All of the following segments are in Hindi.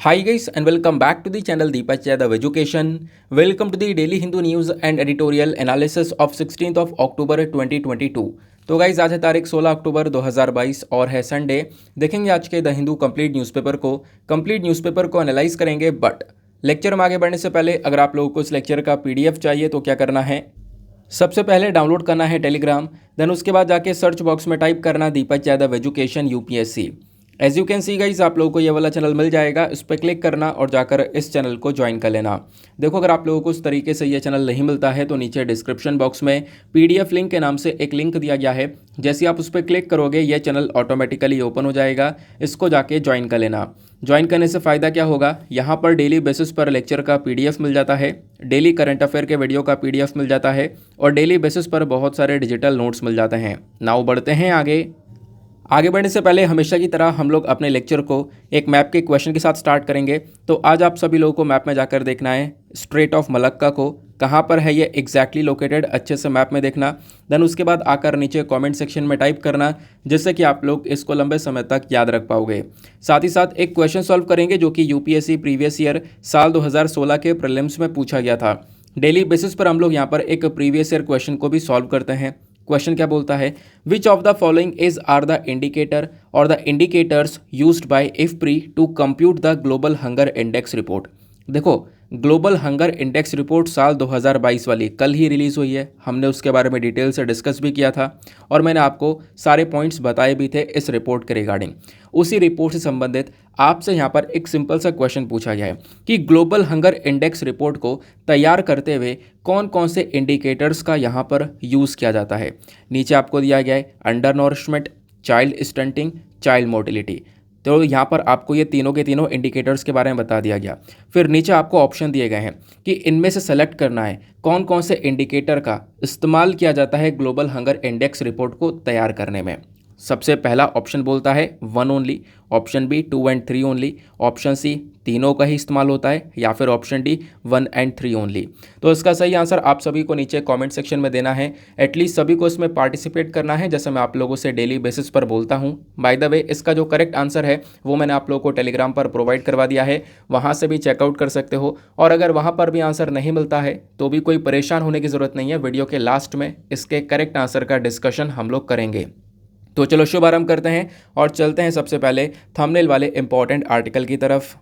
Hi guys and welcome back to the channel Deepak Yadav Education. Welcome to the daily Hindu news and editorial analysis of 16th of October 2022. तो गाइज आज है तारीख 16 अक्टूबर 2022 और है संडे। देखेंगे आज के द हिंदू कंप्लीट न्यूज़पेपर को एनालाइज करेंगे। बट लेक्चर में आगे बढ़ने से पहले अगर आप लोगों को इस लेक्चर का पीडीएफ चाहिए तो क्या करना है, सबसे पहले डाउनलोड करना है टेलीग्राम, देन उसके बाद जाके सर्च बॉक्स में टाइप करना Deepak Yadav education UPSC. As you can see guys आप लोगों को ये वाला चैनल मिल जाएगा, इस पर क्लिक करना और जाकर इस चैनल को ज्वाइन कर लेना। देखो अगर आप लोगों को उस तरीके से ये चैनल नहीं मिलता है तो नीचे डिस्क्रिप्शन बॉक्स में पीडीएफ लिंक के नाम से एक लिंक दिया गया है। जैसे आप उस पर क्लिक करोगे ये चैनल ऑटोमेटिकली ओपन हो जाएगा, इसको जाके ज्वाइन कर लेना। ज्वाइन करने से फ़ायदा क्या होगा, यहाँ पर डेली बेसिस पर लेक्चर का पीडीएफ मिल जाता है, डेली करंट अफेयर के वीडियो का पीडीएफ मिल जाता है और डेली बेसिस पर बहुत सारे डिजिटल नोट्स मिल जाते हैं। नाउ बढ़ते हैं आगे बढ़ने से पहले हमेशा की तरह हम लोग अपने लेक्चर को एक मैप के क्वेश्चन के साथ स्टार्ट करेंगे। तो आज आप सभी लोगों को मैप में जाकर देखना है स्ट्रेट ऑफ मलक्का को कहाँ पर है ये एग्जैक्टली लोकेटेड, अच्छे से मैप में देखना। देन उसके बाद आकर नीचे कमेंट सेक्शन में टाइप करना, जिससे कि आप लोग इसको लंबे समय तक याद रख पाओगे। साथ ही साथ एक क्वेश्चन सॉल्व करेंगे जो कि यूपीएससी प्रीवियस ईयर साल 2016 के प्रीलिम्स में पूछा गया था। डेली बेसिस पर हम लोग यहाँ पर एक प्रीवियस ईयर क्वेश्चन को भी सॉल्व करते हैं। क्वेश्चन क्या बोलता है, which of the following is are the indicator or the indicators used by IFPRI to compute the global hunger index report. देखो ग्लोबल हंगर इंडेक्स रिपोर्ट साल 2022 वाली कल ही रिलीज़ हुई है, हमने उसके बारे में डिटेल से डिस्कस भी किया था और मैंने आपको सारे पॉइंट्स बताए भी थे इस रिपोर्ट के रिगार्डिंग। उसी रिपोर्ट से संबंधित आपसे यहाँ पर एक सिंपल सा क्वेश्चन पूछा गया है कि ग्लोबल हंगर इंडेक्स रिपोर्ट को तैयार करते हुए कौन कौन से इंडिकेटर्स का यहाँ पर यूज़ किया जाता है। नीचे आपको दिया गया है under nourishment, child stunting, child motility. तो यहाँ पर आपको ये तीनों के तीनों इंडिकेटर्स के बारे में बता दिया गया। फिर नीचे आपको ऑप्शन दिए गए हैं कि इनमें से सेलेक्ट करना है कौन कौन से इंडिकेटर का इस्तेमाल किया जाता है ग्लोबल हंगर इंडेक्स रिपोर्ट को तैयार करने में। सबसे पहला ऑप्शन बोलता है 1 only, option B 2 and 3 only, option C तीनों का ही इस्तेमाल होता है या फिर ऑप्शन डी 1 एंड 3 ओनली। तो इसका सही आंसर आप सभी को नीचे कमेंट सेक्शन में देना है। एटलीस्ट सभी को इसमें पार्टिसिपेट करना है, जैसे मैं आप लोगों से डेली बेसिस पर बोलता हूँ। बाय द वे इसका जो करेक्ट आंसर है वो मैंने आप लोगों को टेलीग्राम पर प्रोवाइड करवा दिया है, वहाँ से भी चेकआउट कर सकते हो। और अगर वहाँ पर भी आंसर नहीं मिलता है तो भी कोई परेशान होने की ज़रूरत नहीं है, वीडियो के लास्ट में इसके करेक्ट आंसर का डिस्कशन हम लोग करेंगे। तो चलो शुभारंभ करते हैं और चलते हैं सबसे पहले थंबनेल वाले इंपॉर्टेंट आर्टिकल की तरफ।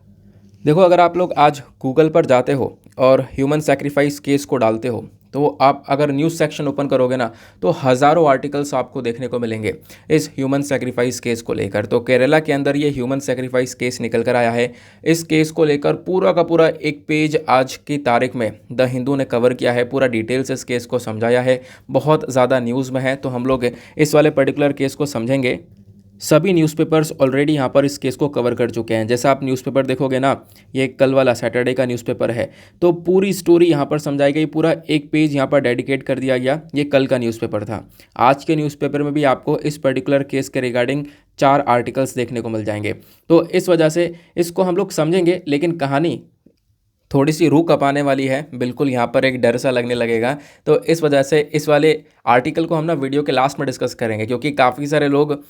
देखो अगर आप लोग आज गूगल पर जाते हो और ह्यूमन सैक्रिफाइस केस को डालते हो तो आप अगर न्यूज़ सेक्शन ओपन करोगे ना तो हज़ारों आर्टिकल्स आपको देखने को मिलेंगे इस ह्यूमन सैक्रिफाइस केस को लेकर। तो केरला के अंदर ये ह्यूमन सैक्रिफाइस केस निकल कर आया है। इस केस को लेकर पूरा का पूरा एक पेज आज की तारीख में द हिंदू ने कवर किया है, पूरा डिटेल से इस केस को समझाया है। बहुत ज़्यादा न्यूज़ में है तो हम लोग इस वाले पर्टिकुलर केस को समझेंगे। सभी न्यूज़पेपर्स ऑलरेडी यहाँ पर इस केस को कवर कर चुके हैं। जैसा आप न्यूज़पेपर देखोगे ना, ये कल वाला सैटरडे का न्यूज़पेपर है, तो पूरी स्टोरी यहाँ पर समझाई गई, पूरा एक पेज यहाँ पर डेडिकेट कर दिया गया। ये कल का न्यूज़पेपर था। आज के न्यूज़पेपर में भी आपको इस पर्टिकुलर केस के रिगार्डिंग 4 आर्टिकल्स देखने को मिल जाएंगे। तो इस वजह से इसको हम लोग समझेंगे, लेकिन कहानी थोड़ी सी रूह कपाने वाली है, बिल्कुल यहाँ पर एक डर सा लगने लगेगा। तो इस वजह से इस वाले आर्टिकल को हम ना वीडियो के लास्ट में डिस्कस करेंगे, क्योंकि काफ़ी सारे लोग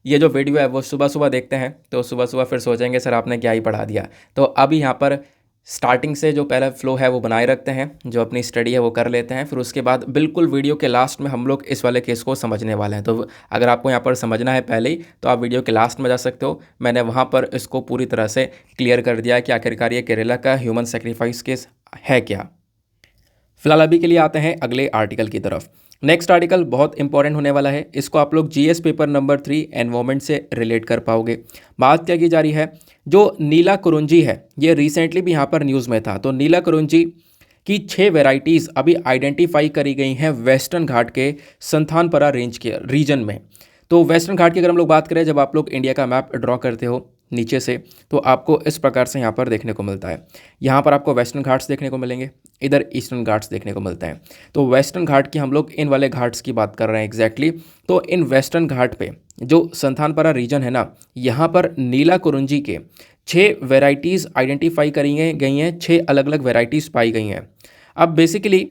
ये जो वीडियो है वो सुबह सुबह देखते हैं तो सुबह सुबह फिर सोचेंगे सर आपने क्या ही पढ़ा दिया। तो अभी यहाँ पर स्टार्टिंग से जो पहला फ्लो है वो बनाए रखते हैं, जो अपनी स्टडी है वो कर लेते हैं, फिर उसके बाद बिल्कुल वीडियो के लास्ट में हम लोग इस वाले केस को समझने वाले हैं। तो अगर आपको यहाँ पर समझना है पहले ही तो आप वीडियो के लास्ट में जा सकते हो। मैंने वहाँ पर इसको पूरी तरह से क्लियर कर दिया है कि आखिरकार ये केरला का ह्यूमन सेक्रीफाइस केस है क्या। फिलहाल अभी के लिए आते हैं अगले आर्टिकल की तरफ। नेक्स्ट आर्टिकल बहुत इंपॉर्टेंट होने वाला है, इसको आप लोग जीएस पेपर नंबर 3 एनवायरमेंट से रिलेट कर पाओगे। बात क्या की जा रही है, जो नीला कुरुंजी है ये रिसेंटली भी यहाँ पर न्यूज़ में था। तो नीला कुरुंजी की 6 वेराइटीज़ अभी आइडेंटिफाई करी गई हैं वेस्टर्न घाट के संथानपरा रेंज के रीजन में। तो वेस्टर्न घाट की अगर हम लोग बात करें, जब आप लोग इंडिया का मैप ड्रॉ करते हो नीचे से, तो आपको इस प्रकार से यहाँ पर देखने को मिलता है। यहाँ पर आपको वेस्टर्न घाट्स देखने को मिलेंगे, इधर ईस्टर्न घाट्स देखने को मिलते हैं। तो वेस्टर्न घाट की हम लोग इन वाले घाट्स की बात कर रहे हैं एग्जैक्टली। तो इन वेस्टर्न घाट पे जो संथानपरा रीजन है ना, यहाँ पर नीला कुरुंजी के 6 वेराइटीज़ आइडेंटिफाई करी गई हैं, 6 अलग अलग वेराइटीज़ पाई गई हैं। अब बेसिकली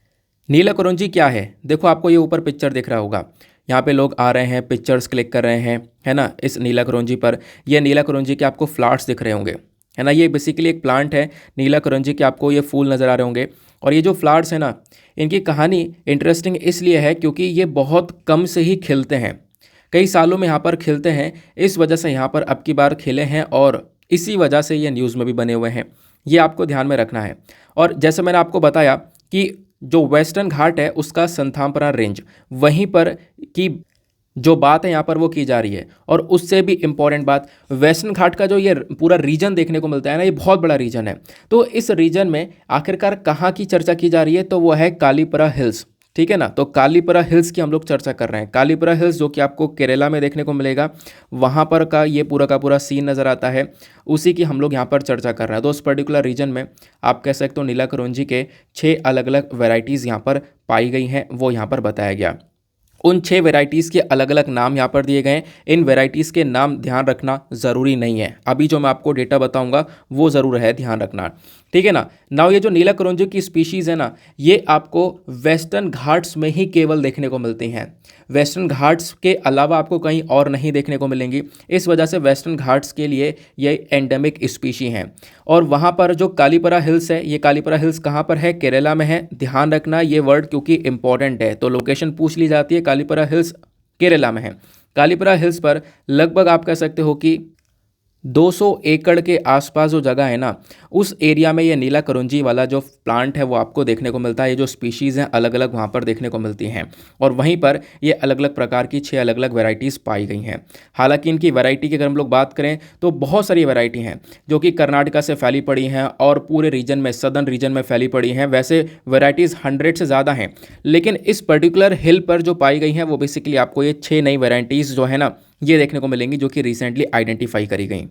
नीला कुरुंजी क्या है, देखो आपको ये ऊपर पिक्चर दिख रहा होगा, यहाँ पे लोग आ रहे हैं, पिक्चर्स क्लिक कर रहे हैं, है ना, इस नीला कुरुंजी पर। ये नीला कुरुंजी के आपको फ्लावर्स दिख रहे होंगे, है ना। ये बेसिकली एक प्लांट है नीला करंजी के, आपको ये फूल नज़र आ रहे होंगे। और ये जो फ्लावर्स है ना, इनकी कहानी इंटरेस्टिंग इसलिए है क्योंकि ये बहुत कम से ही खिलते हैं, कई सालों में यहाँ पर खिलते हैं। इस वजह से यहाँ पर अब की बार खिले हैं और इसी वजह से ये न्यूज़ में भी बने हुए हैं। ये आपको ध्यान में रखना है। और जैसे मैंने आपको बताया कि जो वेस्टर्न घाट है उसका संथामपरा रेंज, वहीं पर की जो बात है यहाँ पर वो की जा रही है। और उससे भी इम्पॉर्टेंट बात, वेस्टर्न घाट का जो ये पूरा रीजन देखने को मिलता है ना, ये बहुत बड़ा रीजन है। तो इस रीजन में आखिरकार कहाँ की चर्चा की जा रही है, तो वो है कालीपरा हिल्स। ठीक है ना। तो कालीपरा हिल्स की हम लोग चर्चा कर रहे हैं। कालीपरा हिल्स जो कि आपको केरला में देखने को मिलेगा, वहाँ पर का ये पूरा का पूरा सीन नज़र आता है, उसी की हम लोग यहाँ पर चर्चा कर रहे हैं। तो उस पर्टिकुलर रीजन में आप कह सकते हो नीला करौंजी के 6 अलग अलग वेराइटीज़ यहाँ पर पाई गई हैं, वो यहाँ पर बताया गया। उन 6 वेराइटीज़ के अलग अलग नाम यहाँ पर दिए गए हैं। इन वेराइटीज़ के नाम ध्यान रखना ज़रूरी नहीं है, अभी जो मैं आपको डेटा बताऊंगा वो ज़रूर है ध्यान रखना। ठीक है ना। नाउ ये जो नीला करौंजी की स्पीशीज़ है ना, ये आपको वेस्टर्न घाट्स में ही केवल देखने को मिलती हैं। वेस्टर्न घाट्स के अलावा आपको कहीं और नहीं देखने को मिलेंगी। इस वजह से वेस्टर्न घाट्स के लिए ये एंडेमिक स्पीशी हैं। और वहाँ पर जो कालीपरा हिल्स है, ये कालीपरा हिल्स कहाँ पर है, केरला में है। ध्यान रखना ये वर्ड क्योंकि इंपॉर्टेंट है, तो लोकेशन पूछ ली जाती है। कालीपरा हिल्स केरला में है। कालीपरा हिल्स पर लगभग आप कह सकते हो कि 200 एकड़ के आसपास जो जगह है ना, उस एरिया में ये नीला करौंजी वाला जो प्लांट है वो आपको देखने को मिलता है। ये जो स्पीशीज़ हैं अलग अलग वहाँ पर देखने को मिलती हैं। और वहीं पर ये अलग अलग प्रकार की 6 अलग अलग वैरायटीज़ पाई गई हैं। हालांकि इनकी वैरायटी की अगर हम लोग बात करें तो बहुत सारी वैरायटी हैं जो कि कर्नाटका से फैली पड़ी हैं और पूरे रीजन में, सदर्न रीजन में फैली पड़ी हैं। वैसे वैरायटीज़ 100 से ज़्यादा हैं, लेकिन इस पर्टिकुलर हिल पर जो पाई गई हैं वो बेसिकली आपको ये 6 नई वैरायटीज़ जो है ना, ये देखने को मिलेंगी जो कि रिसेंटली आइडेंटिफाई करी गई।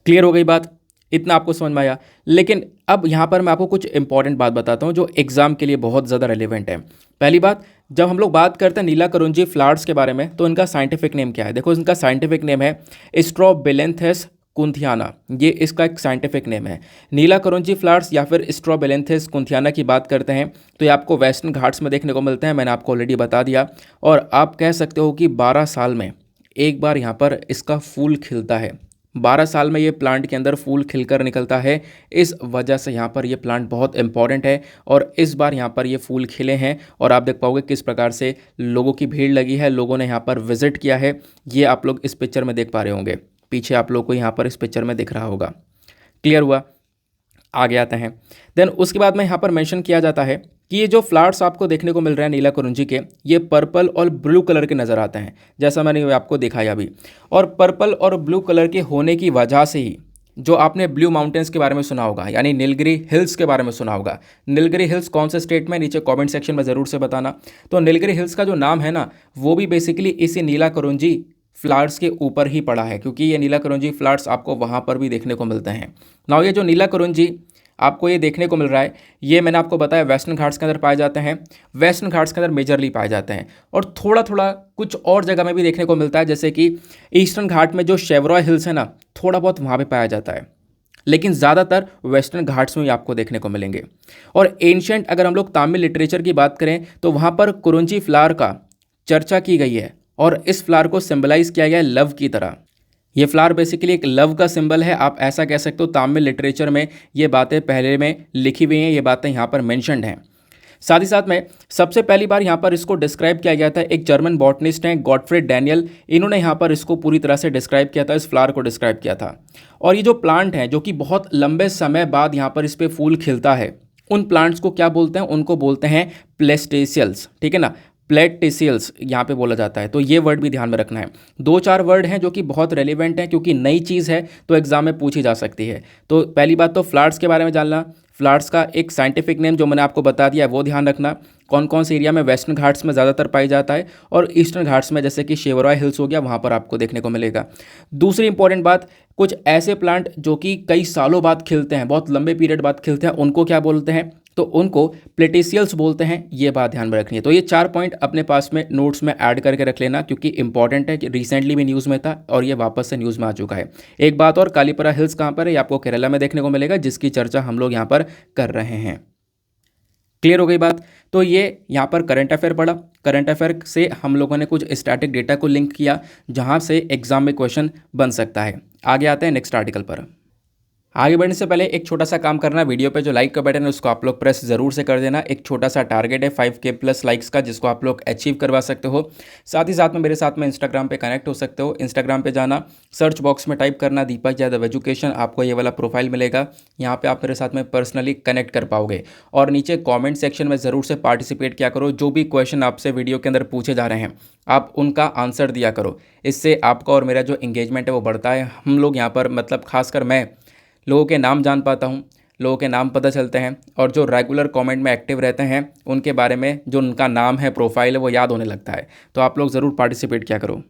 क्लियर हो गई बात, इतना आपको समझ में आया। लेकिन अब यहाँ पर मैं आपको कुछ इंपॉर्टेंट बात बताता हूँ जो एग्जाम के लिए बहुत ज़्यादा रेलिवेंट है। पहली बात, जब हम लोग बात करते हैं नीला करौंजी फ्लावर्स के बारे में, तो इनका साइंटिफिक नेम क्या है। देखो इनका साइंटिफिक नेम है स्ट्रोबेलेंथस कुंथियाना, ये इसका एक साइंटिफिक नेम है। नीला करौंजी फ्लावर्स या फिर स्ट्रोबेलेंथस कुंथियाना की बात करते हैं तो ये आपको वेस्टर्न घाट्स में देखने को मिलते हैं, मैंने आपको ऑलरेडी बता दिया। और आप कह सकते हो कि 12 साल में एक बार यहाँ पर इसका फूल खिलता है। 12 साल में ये प्लांट के अंदर फूल खिलकर निकलता है। इस वजह से यहाँ पर ये प्लांट बहुत इंपॉर्टेंट है। और इस बार यहाँ पर ये फूल खिले हैं और आप देख पाओगे किस प्रकार से लोगों की भीड़ लगी है, लोगों ने यहाँ पर विजिट किया है। ये आप लोग इस पिक्चर में देख पा रहे होंगे, पीछे आप लोग को यहाँ पर इस पिक्चर में दिख रहा होगा। क्लियर हुआ। आगे आते हैं। देन उसके बाद में यहाँ पर मेंशन किया जाता है कि ये जो फ्लावर्स आपको देखने को मिल रहे हैं नीला करौंजी के, ये पर्पल और ब्लू कलर के नज़र आते हैं, जैसा मैंने आपको दिखाया अभी। और पर्पल और ब्लू कलर के होने की वजह से ही जो आपने ब्लू माउंटेन्स के बारे में सुना होगा, यानी नीलगिरी हिल्स के बारे में सुना होगा। नीलगिरी हिल्स कौन से स्टेट में, नीचे कमेंट सेक्शन में ज़रूर से बताना। तो नीलगिरी हिल्स का जो नाम है ना, वो भी बेसिकली इसी नीला करौंजी फ्लावर्स के ऊपर ही पड़ा है, क्योंकि ये नीला करौंजी फ्लावर्स आपको वहाँ पर भी देखने को मिलते हैं। नाउ ये जो नीला करौंजी आपको ये देखने को मिल रहा है, ये मैंने आपको बताया वेस्टर्न घाट्स के अंदर पाए जाते हैं। वेस्टर्न घाट्स के अंदर मेजरली पाए जाते हैं और थोड़ा थोड़ा कुछ और जगह में भी देखने को मिलता है, जैसे कि ईस्टर्न घाट में जो शेवरॉय हिल्स है ना, थोड़ा बहुत वहाँ पे पाया जाता है, लेकिन ज़्यादातर वेस्टर्न घाट्स में ही आपको देखने को मिलेंगे। और एंशिएंट अगर हम लोग तमिल लिटरेचर की बात करें तो वहाँ पर कुरुंची फ्लावर का चर्चा की गई है और इस फ्लावर को सिंबलाइज किया गया है लव की तरह। ये फ्लावर बेसिकली एक लव का सिंबल है, आप ऐसा कह सकते हो। तमिल लिटरेचर में ये बातें पहले में लिखी हुई हैं, ये बातें यहाँ पर मेंशन्ड हैं। साथ ही साथ में सबसे पहली बार यहाँ पर इसको डिस्क्राइब किया गया था, एक जर्मन बॉटनिस्ट हैं गॉटफ्रेड डैनियल, इन्होंने यहाँ पर इसको पूरी तरह से डिस्क्राइब किया था, इस फ्लावर को डिस्क्राइब किया था। और ये जो प्लांट है जो कि बहुत लंबे समय बाद यहाँ पर इस पर फूल खिलता है, उन प्लांट्स को क्या बोलते हैं, उनको बोलते हैं प्लेस्टेशियल्स। ठीक है ना, प्लेटेशियल्स यहाँ पे बोला जाता है। तो ये वर्ड भी ध्यान में रखना है। 2-4 वर्ड हैं जो कि बहुत रेलिवेंट हैं, क्योंकि नई चीज़ है तो एग्जाम में पूछी जा सकती है। तो पहली बात तो फ्लावर्स के बारे में जानना, फ्लावर्स का एक साइंटिफिक नेम जो मैंने आपको बता दिया है वो ध्यान रखना, कौन कौन से एरिया में वेस्टर्न घाट्स में ज़्यादातर पाई जाता है और ईस्टर्न घाट्स में जैसे कि शेवरॉय हिल्स हो गया, वहाँ पर आपको देखने को मिलेगा। दूसरी इंपॉर्टेंट बात, कुछ ऐसे प्लांट जो कि कई सालों बाद खिलते हैं, बहुत लंबे पीरियड बाद खिलते हैं, उनको क्या बोलते हैं, तो उनको प्लेटेशियल्स बोलते हैं। ये बात ध्यान में रखनी है। तो ये 4 पॉइंट अपने पास में नोट्स में ऐड करके रख लेना, क्योंकि इंपॉर्टेंट है कि रिसेंटली भी न्यूज़ में था और ये वापस से न्यूज़ में आ चुका है। एक बात और, कालीपरा हिल्स कहाँ पर है, ये आपको केरला में देखने को मिलेगा, जिसकी चर्चा हम लोग यहाँ पर कर रहे हैं। क्लियर हो गई बात। तो ये यहाँ पर करंट अफेयर पढ़ा, करंट अफेयर से हम लोगों ने कुछ स्टैटिक डेटा को लिंक किया जहाँ से एग्जाम में क्वेश्चन बन सकता है। आगे आते हैं नेक्स्ट आर्टिकल पर। आगे बढ़ने से पहले एक छोटा सा काम करना, वीडियो पे जो लाइक का बटन है उसको आप लोग प्रेस ज़रूर से कर देना। एक छोटा सा टारगेट है 5K प्लस लाइक्स का, जिसको आप लोग अचीव करवा सकते हो। साथ ही साथ में मेरे साथ में इंस्टाग्राम पे कनेक्ट हो सकते हो। इंस्टाग्राम पे जाना, सर्च बॉक्स में टाइप करना दीपक यादव एजुकेशन, आपको ये वाला प्रोफाइल मिलेगा। यहाँ पर आप मेरे साथ में पर्सनली कनेक्ट कर पाओगे। और नीचे कॉमेंट सेक्शन में ज़रूर से पार्टिसिपेट किया करो। जो भी क्वेश्चन आपसे वीडियो के अंदर पूछे जा रहे हैं आप उनका आंसर दिया करो। इससे आपका और मेरा जो इंगेजमेंट है वो बढ़ता है। हम लोग यहाँ पर मतलब खासकर मैं लोगों के नाम जान पाता हूँ, लोगों के नाम पता चलते हैं, और जो रेगुलर कमेंट में एक्टिव रहते हैं उनके बारे में जो उनका नाम है, प्रोफाइल है, वो याद होने लगता है। तो आप लोग ज़रूर पार्टिसिपेट किया करो।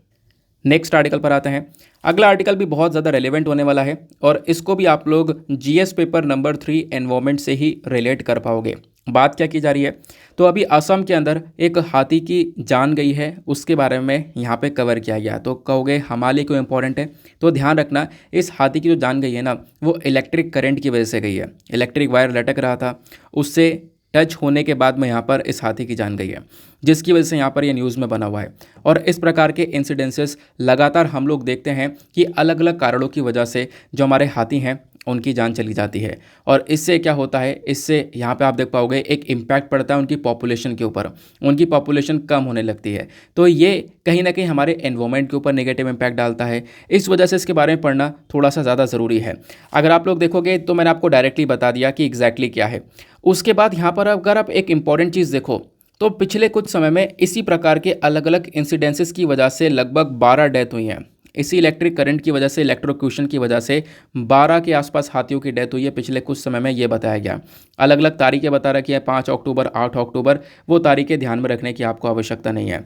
नेक्स्ट आर्टिकल पर आते हैं। अगला आर्टिकल भी बहुत ज़्यादा रेलेवेंट होने वाला है और इसको भी आप लोग जीएस पेपर नंबर 3 एनवायरमेंट से ही रिलेट कर पाओगे। बात क्या की जा रही है, तो अभी असम के अंदर एक हाथी की जान गई है, उसके बारे में यहाँ पे कवर किया गया। तो कहोगे हमारे लिए क्यों इंपॉर्टेंट है, तो ध्यान रखना इस हाथी की जो जान गई है ना, वो इलेक्ट्रिक करंट की वजह से गई है। इलेक्ट्रिक वायर लटक रहा था, उससे टच होने के बाद में यहाँ पर इस हाथी की जान गई है, जिसकी वजह से यहाँ पर ये न्यूज़ में बना हुआ है। और इस प्रकार के इंसिडेंसेस लगातार हम लोग देखते हैं कि अलग अलग कारणों की वजह से जो हमारे हाथी हैं उनकी जान चली जाती है। और इससे क्या होता है, इससे यहाँ पे आप देख पाओगे एक इम्पैक्ट पड़ता है उनकी पॉपुलेशन के ऊपर, उनकी पॉपुलेशन कम होने लगती है। तो ये कहीं ना कहीं हमारे एनवायरनमेंट के ऊपर नेगेटिव इम्पैक्ट डालता है। इस वजह से इसके बारे में पढ़ना थोड़ा सा ज़्यादा ज़रूरी है। अगर आप लोग देखोगे तो मैंने आपको डायरेक्टली बता दिया कि एग्जैक्टली क्या है। उसके बाद यहाँ पर अगर आप एक इम्पॉर्टेंट चीज़ देखो तो पिछले कुछ समय में इसी प्रकार के अलग अलग इंसिडेंसेस की वजह से लगभग 12 डेथ हुई हैं। इसी इलेक्ट्रिक करंट की वजह से, इलेक्ट्रोक्यूशन की वजह से 12 के आसपास हाथियों की डेथ हुई है पिछले कुछ समय में, ये बताया गया। अलग अलग तारीखें बता रखी है, 5 अक्टूबर, 8 अक्टूबर, वो तारीखें ध्यान में रखने की आपको आवश्यकता नहीं है।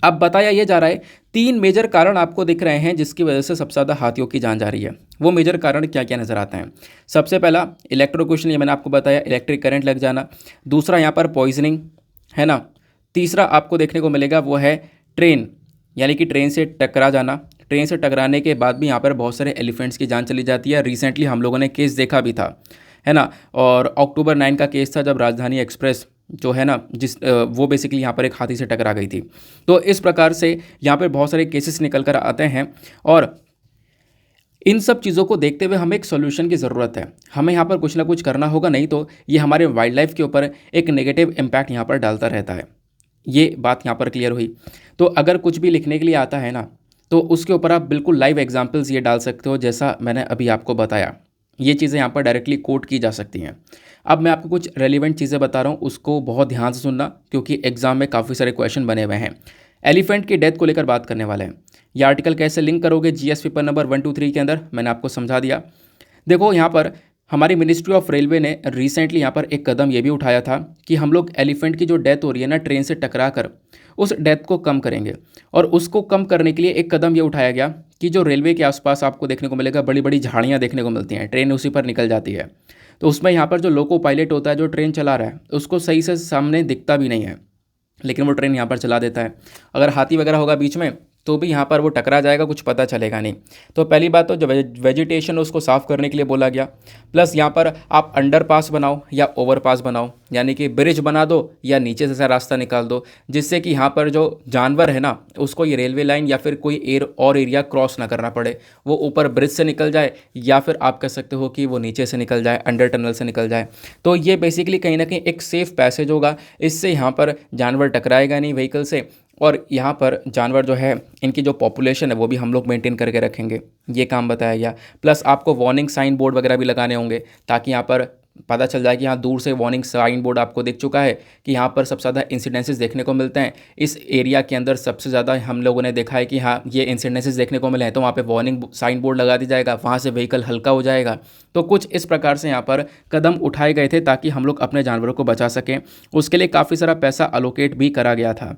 अब बताया ये जा रहा है 3 मेजर कारण आपको दिख रहे हैं जिसकी वजह से सबसे ज़्यादा हाथियों की जान जा रही है। वो मेजर कारण क्या क्या नज़र आते हैं। सबसे पहला इलेक्ट्रोक्यूशन, ये मैंने आपको बताया, इलेक्ट्रिक करंट लग जाना। दूसरा यहाँ पर पॉइजनिंग है ना। तीसरा आपको देखने को मिलेगा वो है ट्रेन, यानी कि ट्रेन से टकरा जाना। ट्रेन से टकराने के बाद भी यहाँ पर बहुत सारे एलिफेंट्स की जान चली जाती है। रिसेंटली हम लोगों ने केस देखा भी था, है ना। और अक्टूबर 9 का केस था जब राजधानी एक्सप्रेस जो है ना, वो बेसिकली यहाँ पर एक हाथी से टकरा गई थी। तो इस प्रकार से यहाँ पर बहुत सारे केसेस निकल कर आते हैं और इन सब चीज़ों को देखते हुए हमें एक सोल्यूशन की ज़रूरत है। हमें यहाँ पर कुछ ना कुछ करना होगा, नहीं तो ये हमारे वाइल्ड लाइफ के ऊपर एक नेगेटिव इम्पैक्ट यहाँ पर डालता रहता है। ये बात यहाँ पर क्लियर हुई। तो अगर कुछ भी लिखने के लिए आता है ना, तो उसके ऊपर आप बिल्कुल लाइव एग्जांपल्स ये डाल सकते हो, जैसा मैंने अभी आपको बताया। ये चीज़ें यहाँ पर डायरेक्टली कोट की जा सकती हैं। अब मैं आपको कुछ रेलिवेंट चीज़ें बता रहा हूँ, उसको बहुत ध्यान से सुनना, क्योंकि एग्जाम में काफ़ी सारे क्वेश्चन बने हुए हैं। एलिफेंट की डेथ को लेकर बात करने वाले हैं। यह आर्टिकल कैसे लिंक करोगे जीएस पेपर नंबर 1, 2, 3 के अंदर, मैंने आपको समझा दिया। देखो यहाँ पर हमारी मिनिस्ट्री ऑफ रेलवे ने रिसेंटली यहाँ पर एक कदम ये भी उठाया था कि हम लोग एलिफेंट की जो डेथ हो रही है ना ट्रेन से टकरा कर, उस डेथ को कम करेंगे। और उसको कम करने के लिए एक कदम ये उठाया गया कि जो रेलवे के आसपास आपको देखने को मिलेगा, बड़ी बड़ी झाड़ियाँ देखने को मिलती हैं, ट्रेन उसी पर निकल जाती है। तो उसमें यहाँ पर जो लोको पायलट होता है, जो ट्रेन चला रहा है, उसको सही से सामने दिखता भी नहीं है, लेकिन वो ट्रेन यहाँ पर चला देता है। अगर हाथी वगैरह होगा बीच में तो भी यहाँ पर वो टकरा जाएगा, कुछ पता चलेगा नहीं। तो पहली बात तो जो वेजिटेशन है उसको साफ़ करने के लिए बोला गया। प्लस यहाँ पर आप अंडर पास बनाओ या ओवर पास बनाओ, यानी कि ब्रिज बना दो या नीचे से रास्ता निकाल दो, जिससे कि यहाँ पर जो जानवर है ना उसको ये रेलवे लाइन या फिर कोई और एरिया क्रॉस ना करना पड़े। वो ऊपर ब्रिज से निकल जाए या फिर आप कह सकते हो कि वो नीचे से निकल जाए, अंडर टनल से निकल जाए। तो ये बेसिकली कहीं ना कहीं एक सेफ़ पैसेज होगा। इससे यहाँ पर जानवर टकराएगा नहीं व्हीकल से, और यहाँ पर जानवर जो है इनकी जो पॉपुलेशन है वो भी हम लोग मेंटेन करके रखेंगे, ये काम बताया गया। प्लस आपको वार्निंग साइन बोर्ड वगैरह भी लगाने होंगे, ताकि यहाँ पर पता चल जाए कि यहाँ दूर से वार्निंग साइन बोर्ड आपको दिख चुका है कि यहाँ पर सबसे ज़्यादा इंसिडेंसेस देखने को मिलते हैं। इस एरिया के अंदर सबसे ज़्यादा हम लोगों ने देखा है कि हाँ ये इंसिडेंसेस देखने को मिले हैं, तो वहाँ पे वार्निंग साइन बोर्ड लगा दी जाएगा, वहाँ से व्हीकल हल्का हो जाएगा। तो कुछ इस प्रकार से यहाँ पर कदम उठाए गए थे ताकि हम लोग अपने जानवरों को बचा सकें। उसके लिए काफ़ी सारा पैसा अलोकेट भी करा गया था।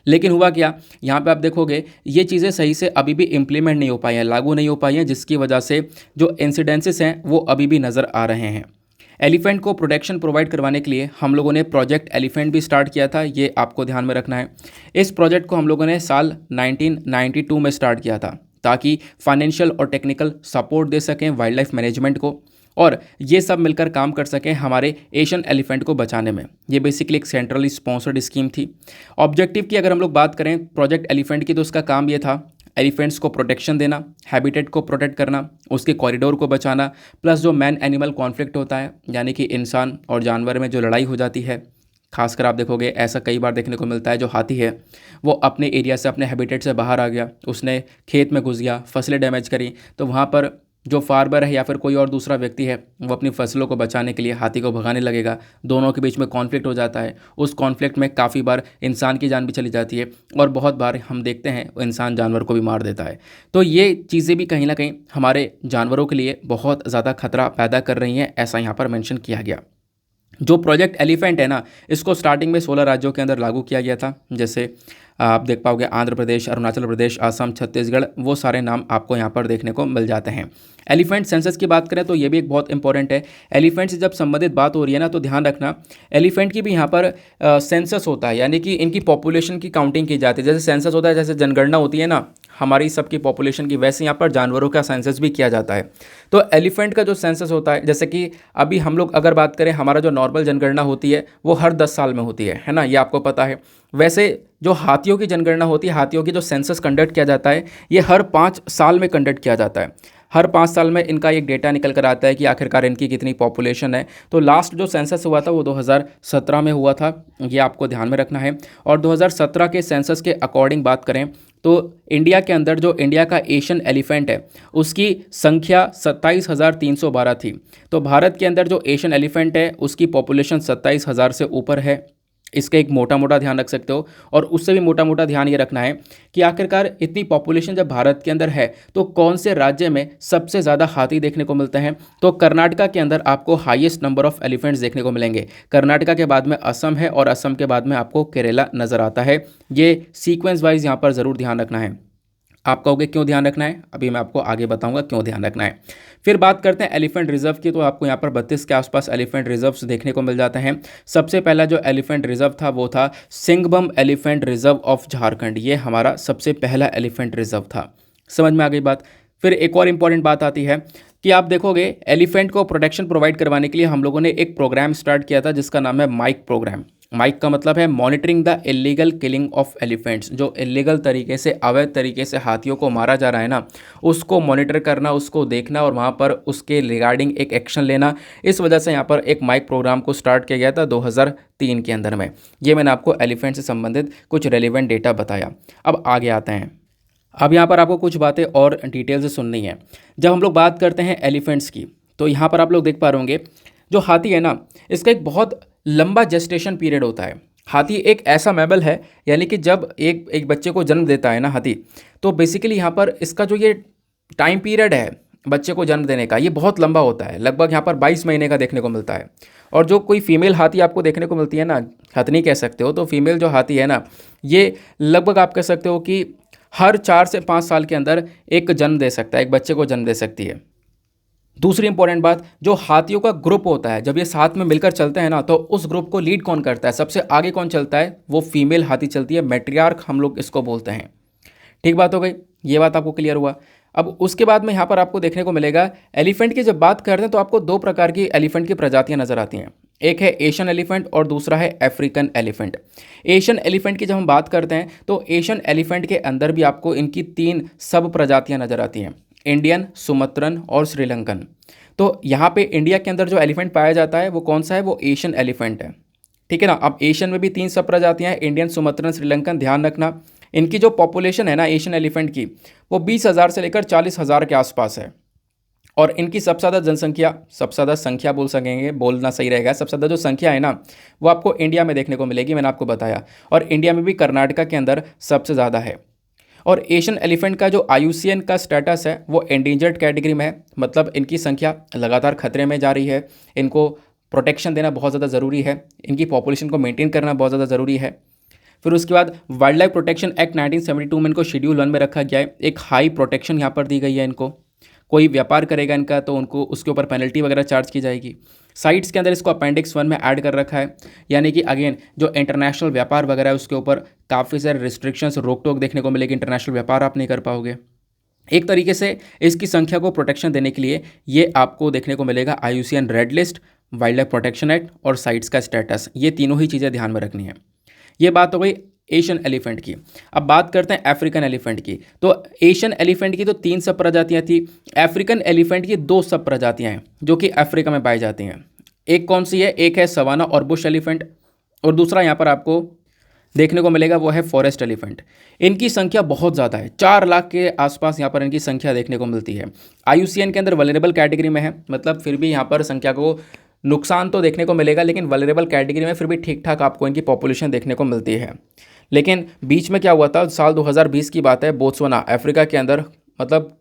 लेकिन हुआ क्या, यहाँ पे आप देखोगे ये चीज़ें सही से अभी भी इम्प्लीमेंट नहीं हो पाई हैं, लागू नहीं हो पाई हैं, जिसकी वजह से जो इंसिडेंसेस हैं वो अभी भी नज़र आ रहे हैं। एलिफेंट को प्रोटेक्शन प्रोवाइड करवाने के लिए हम लोगों ने प्रोजेक्ट एलिफेंट भी स्टार्ट किया था, ये आपको ध्यान में रखना है। इस प्रोजेक्ट को हम लोगों ने साल 1992 में स्टार्ट किया था, ताकि फाइनेंशियल और टेक्निकल सपोर्ट दे सकें वाइल्ड लाइफ मैनेजमेंट को, और ये सब मिलकर काम कर सकें हमारे एशियन एलिफेंट को बचाने में। ये बेसिकली एक सेंट्रली स्पॉन्सर्ड स्कीम थी। ऑब्जेक्टिव की अगर हम लोग बात करें प्रोजेक्ट एलिफेंट की, तो उसका काम ये था एलिफेंट्स को प्रोटेक्शन देना, हैबिटेट को प्रोटेक्ट करना, उसके कॉरिडोर को बचाना, प्लस जो मैन एनिमल कॉन्फ्लिक्ट होता है यानी कि इंसान और जानवर में जो लड़ाई हो जाती है, खासकर आप देखोगे ऐसा कई बार देखने को मिलता है, जो हाथी है वो अपने एरिया से, अपने हैबिटेट से बाहर आ गया, उसने खेत में घुस गया, फसलें डैमेज करी, तो वहाँ पर जो फार्मर है या फिर कोई और दूसरा व्यक्ति है वो अपनी फसलों को बचाने के लिए हाथी को भगाने लगेगा, दोनों के बीच में कॉन्फ्लिक्ट हो जाता है। उस कॉन्फ्लिक्ट में काफ़ी बार इंसान की जान भी चली जाती है और बहुत बार हम देखते हैं वो इंसान जानवर को भी मार देता है। तो ये चीज़ें भी कहीं ना कहीं हमारे जानवरों के लिए बहुत ज़्यादा खतरा पैदा कर रही हैं, ऐसा यहाँ पर मेंशन किया गया। जो प्रोजेक्ट एलिफेंट है ना, इसको स्टार्टिंग में 16 राज्यों के अंदर लागू किया गया था, जैसे आप देख पाओगे आंध्र प्रदेश, अरुणाचल प्रदेश, असम, छत्तीसगढ़, वो सारे नाम आपको यहाँ पर देखने को मिल जाते हैं। एलिफेंट सेंसस की बात करें तो ये भी एक बहुत इंपॉर्टेंट है। एलिफेंट से जब संबंधित बात हो रही है ना, तो ध्यान रखना एलिफेंट की भी यहाँ पर सेंसस होता है, यानी कि इनकी पॉपुलेशन की काउंटिंग की जाती है। जैसे सेंसस होता है, जैसे जनगणना होती है ना हमारी सबकी पॉपुलेशन की, वैसे यहाँ पर जानवरों का सेंसस भी किया जाता है। तो एलिफेंट का जो सेंसस होता है, जैसे कि अभी हम लोग अगर बात करें, हमारा जो नॉर्मल जनगणना होती है वो हर 10 साल में होती है ना, ये आपको पता है। वैसे जो हाथियों की जनगणना होती है, हाथियों की जो सेंसस कंडक्ट किया जाता है, ये हर 5 साल में कंडक्ट किया जाता है। हर 5 साल में इनका एक डेटा निकल कर आता है कि आखिरकार इनकी कितनी पॉपुलेशन है। तो लास्ट जो सेंसस हुआ था वो 2017 में हुआ था, ये आपको ध्यान में रखना है। और 2017 के सेंसस के अकॉर्डिंग बात करें तो इंडिया के अंदर जो इंडिया का एशियन एलिफेंट है उसकी संख्या 27,312 थी। तो भारत के अंदर जो एशियन एलिफेंट है उसकी पॉपुलेशन 27,000 से ऊपर है। इसका एक मोटा मोटा ध्यान रख सकते हो। और उससे भी मोटा मोटा ध्यान ये रखना है कि आखिरकार इतनी पॉपुलेशन जब भारत के अंदर है तो कौन से राज्य में सबसे ज़्यादा हाथी देखने को मिलते हैं। तो कर्नाटका के अंदर आपको हाईएस्ट नंबर ऑफ एलिफेंट्स देखने को मिलेंगे। कर्नाटका के बाद में असम है और असम के बाद में आपको केरला नज़र आता है। ये सीक्वेंस वाइज यहाँ पर ज़रूर ध्यान रखना है। आप कहोगे क्यों ध्यान रखना है, अभी मैं आपको आगे बताऊंगा क्यों ध्यान रखना है। फिर बात करते हैं एलिफेंट रिजर्व की, तो आपको यहाँ पर 32 के आसपास एलिफेंट रिजर्व्स देखने को मिल जाते हैं। सबसे पहला जो एलिफेंट रिजर्व था वो था सिंघभम एलिफेंट रिजर्व ऑफ झारखंड, ये हमारा सबसे पहला एलिफेंट रिजर्व था। समझ में आ गई बात। फिर एक और इंपॉर्टेंट बात आती है कि आप देखोगे एलिफेंट को प्रोटेक्शन प्रोवाइड करवाने के लिए हम लोगों ने एक प्रोग्राम स्टार्ट किया था जिसका नाम है माइक प्रोग्राम। माइक का मतलब है monitoring the illegal killing of elephants. जो इलीगल तरीके से, अवैध तरीके से हाथियों को मारा जा रहा है ना, उसको मॉनिटर करना, उसको देखना और वहाँ पर उसके रिगार्डिंग एक एक्शन लेना। इस वजह से यहाँ पर एक माइक प्रोग्राम को स्टार्ट किया गया था 2003 के अंदर में। ये मैंने आपको एलिफेंट से संबंधित कुछ रेलिवेंट डेटा बताया। अब आगे आते हैं। अब यहाँ पर आपको कुछ बातें और डिटेल से सुननी है। जब हम लोग बात करते हैं एलिफेंट्स की, तो यहाँ पर आप लोग देख पा रहे होंगे जो हाथी है ना, इसका एक बहुत लंबा जेस्टेशन पीरियड होता है। हाथी एक ऐसा मैमल है, यानी कि जब एक बच्चे को जन्म देता है ना हाथी, तो बेसिकली यहाँ पर इसका जो ये टाइम पीरियड है बच्चे को जन्म देने का, ये बहुत लंबा होता है। लगभग यहाँ पर 22 महीने का देखने को मिलता है। और जो कोई फीमेल हाथी आपको देखने को मिलती है ना, हथनी कह सकते हो, तो फीमेल जो हाथी है ना, ये लगभग आप कह सकते हो कि हर 4 से 5 साल के अंदर एक जन्म दे सकता है, एक बच्चे को जन्म दे सकती है। दूसरी इंपॉर्टेंट बात, जो हाथियों का ग्रुप होता है जब ये साथ में मिलकर चलते हैं ना, तो उस ग्रुप को लीड कौन करता है, सबसे आगे कौन चलता है, वो फीमेल हाथी चलती है। मैट्रियार्क हम लोग इसको बोलते हैं। ठीक बात हो गई, ये बात आपको क्लियर हुआ। अब उसके बाद में यहाँ पर आपको देखने को मिलेगा एलिफेंट की जब बात करते हैं तो आपको 2 प्रकार की एलिफेंट की प्रजातियाँ नज़र आती हैं। एक है एशियन एलिफेंट और दूसरा है अफ्रीकन एलिफेंट। एशियन एलिफेंट की जब हम बात करते हैं तो एशियन एलिफेंट के अंदर भी आपको इनकी 3 सब प्रजातियाँ नज़र आती हैं, इंडियन, सुमत्रन और श्रीलंकन। तो यहाँ पे इंडिया के अंदर जो एलिफेंट पाया जाता है वो कौन सा है, वो एशियन एलिफेंट है। ठीक है ना। अब एशियन में भी 3 सब प्रजातियाँ हैं, इंडियन, सुमत्रन, श्रीलंकन। ध्यान रखना इनकी जो पॉपुलेशन है ना एशियन एलिफेंट की, वो 20,000 से लेकर 40,000 के आसपास है। और इनकी सबसे ज़्यादा जनसंख्या, सबसे ज़्यादा संख्या बोल सकेंगे, बोलना सही रहेगा, सबसे ज़्यादा जो संख्या है ना वो आपको इंडिया में देखने को मिलेगी, मैंने आपको बताया। और इंडिया में भी कर्नाटका के अंदर सबसे ज़्यादा है। और एशियन एलिफेंट का जो IUCN का स्टेटस है वो एंडेंजर्ड कैटेगरी में है, मतलब इनकी संख्या लगातार खतरे में जा रही है। इनको प्रोटेक्शन देना बहुत ज़्यादा ज़रूरी है, इनकी पॉपुलेशन को मेंटेन करना बहुत ज़्यादा ज़रूरी है। फिर उसके बाद वाइल्ड लाइफ प्रोटेक्शन एक्ट 1972 में इनको शेड्यूल 1 में रखा गया है। एक हाई प्रोटेक्शन यहाँ पर दी गई है इनको। कोई व्यापार करेगा इनका तो उनको उसके ऊपर पेनल्टी वगैरह चार्ज की जाएगी। साइट्स के अंदर इसको अपेंडिक्स 1 में ऐड कर रखा है, यानी कि अगेन जो इंटरनेशनल व्यापार वगैरह है उसके ऊपर काफ़ी सारे रिस्ट्रिक्शंस, रोक टोक देखने को मिलेगी। इंटरनेशनल व्यापार आप नहीं कर पाओगे। एक तरीके से इसकी संख्या को प्रोटेक्शन देने के लिए ये आपको देखने को मिलेगा IUCN red list, wild life protection act और साइट्स का स्टेटस। ये तीनों ही चीज़ें ध्यान में रखनी है। ये बात हो गई एशियन एलिफेंट की। अब बात करते हैं अफ्रीकन एलिफेंट की। तो एशियन एलिफेंट की तो 3 सब प्रजातियाँ थी, अफ्रीकन एलिफेंट की 2 सब प्रजातियाँ हैं जो कि अफ्रीका में पाई जाती हैं। एक कौन सी है, एक है सवाना और बुश एलिफेंट, और दूसरा यहाँ पर आपको देखने को मिलेगा वो है फॉरेस्ट एलिफेंट। इनकी संख्या बहुत ज़्यादा है, 4 लाख के आसपास यहाँ पर इनकी संख्या देखने को मिलती है। IUCN के अंदर वल्नरेबल कैटेगरी में है, मतलब फिर भी यहाँ पर संख्या को नुकसान तो देखने को मिलेगा, लेकिन वल्नरेबल कैटेगरी में फिर भी ठीक ठाक आपको इनकी पॉपुलेशन देखने को मिलती है। लेकिन बीच में क्या हुआ था, साल 2020 की बात है, बोत्सवाना अफ्रीका के अंदर मतलब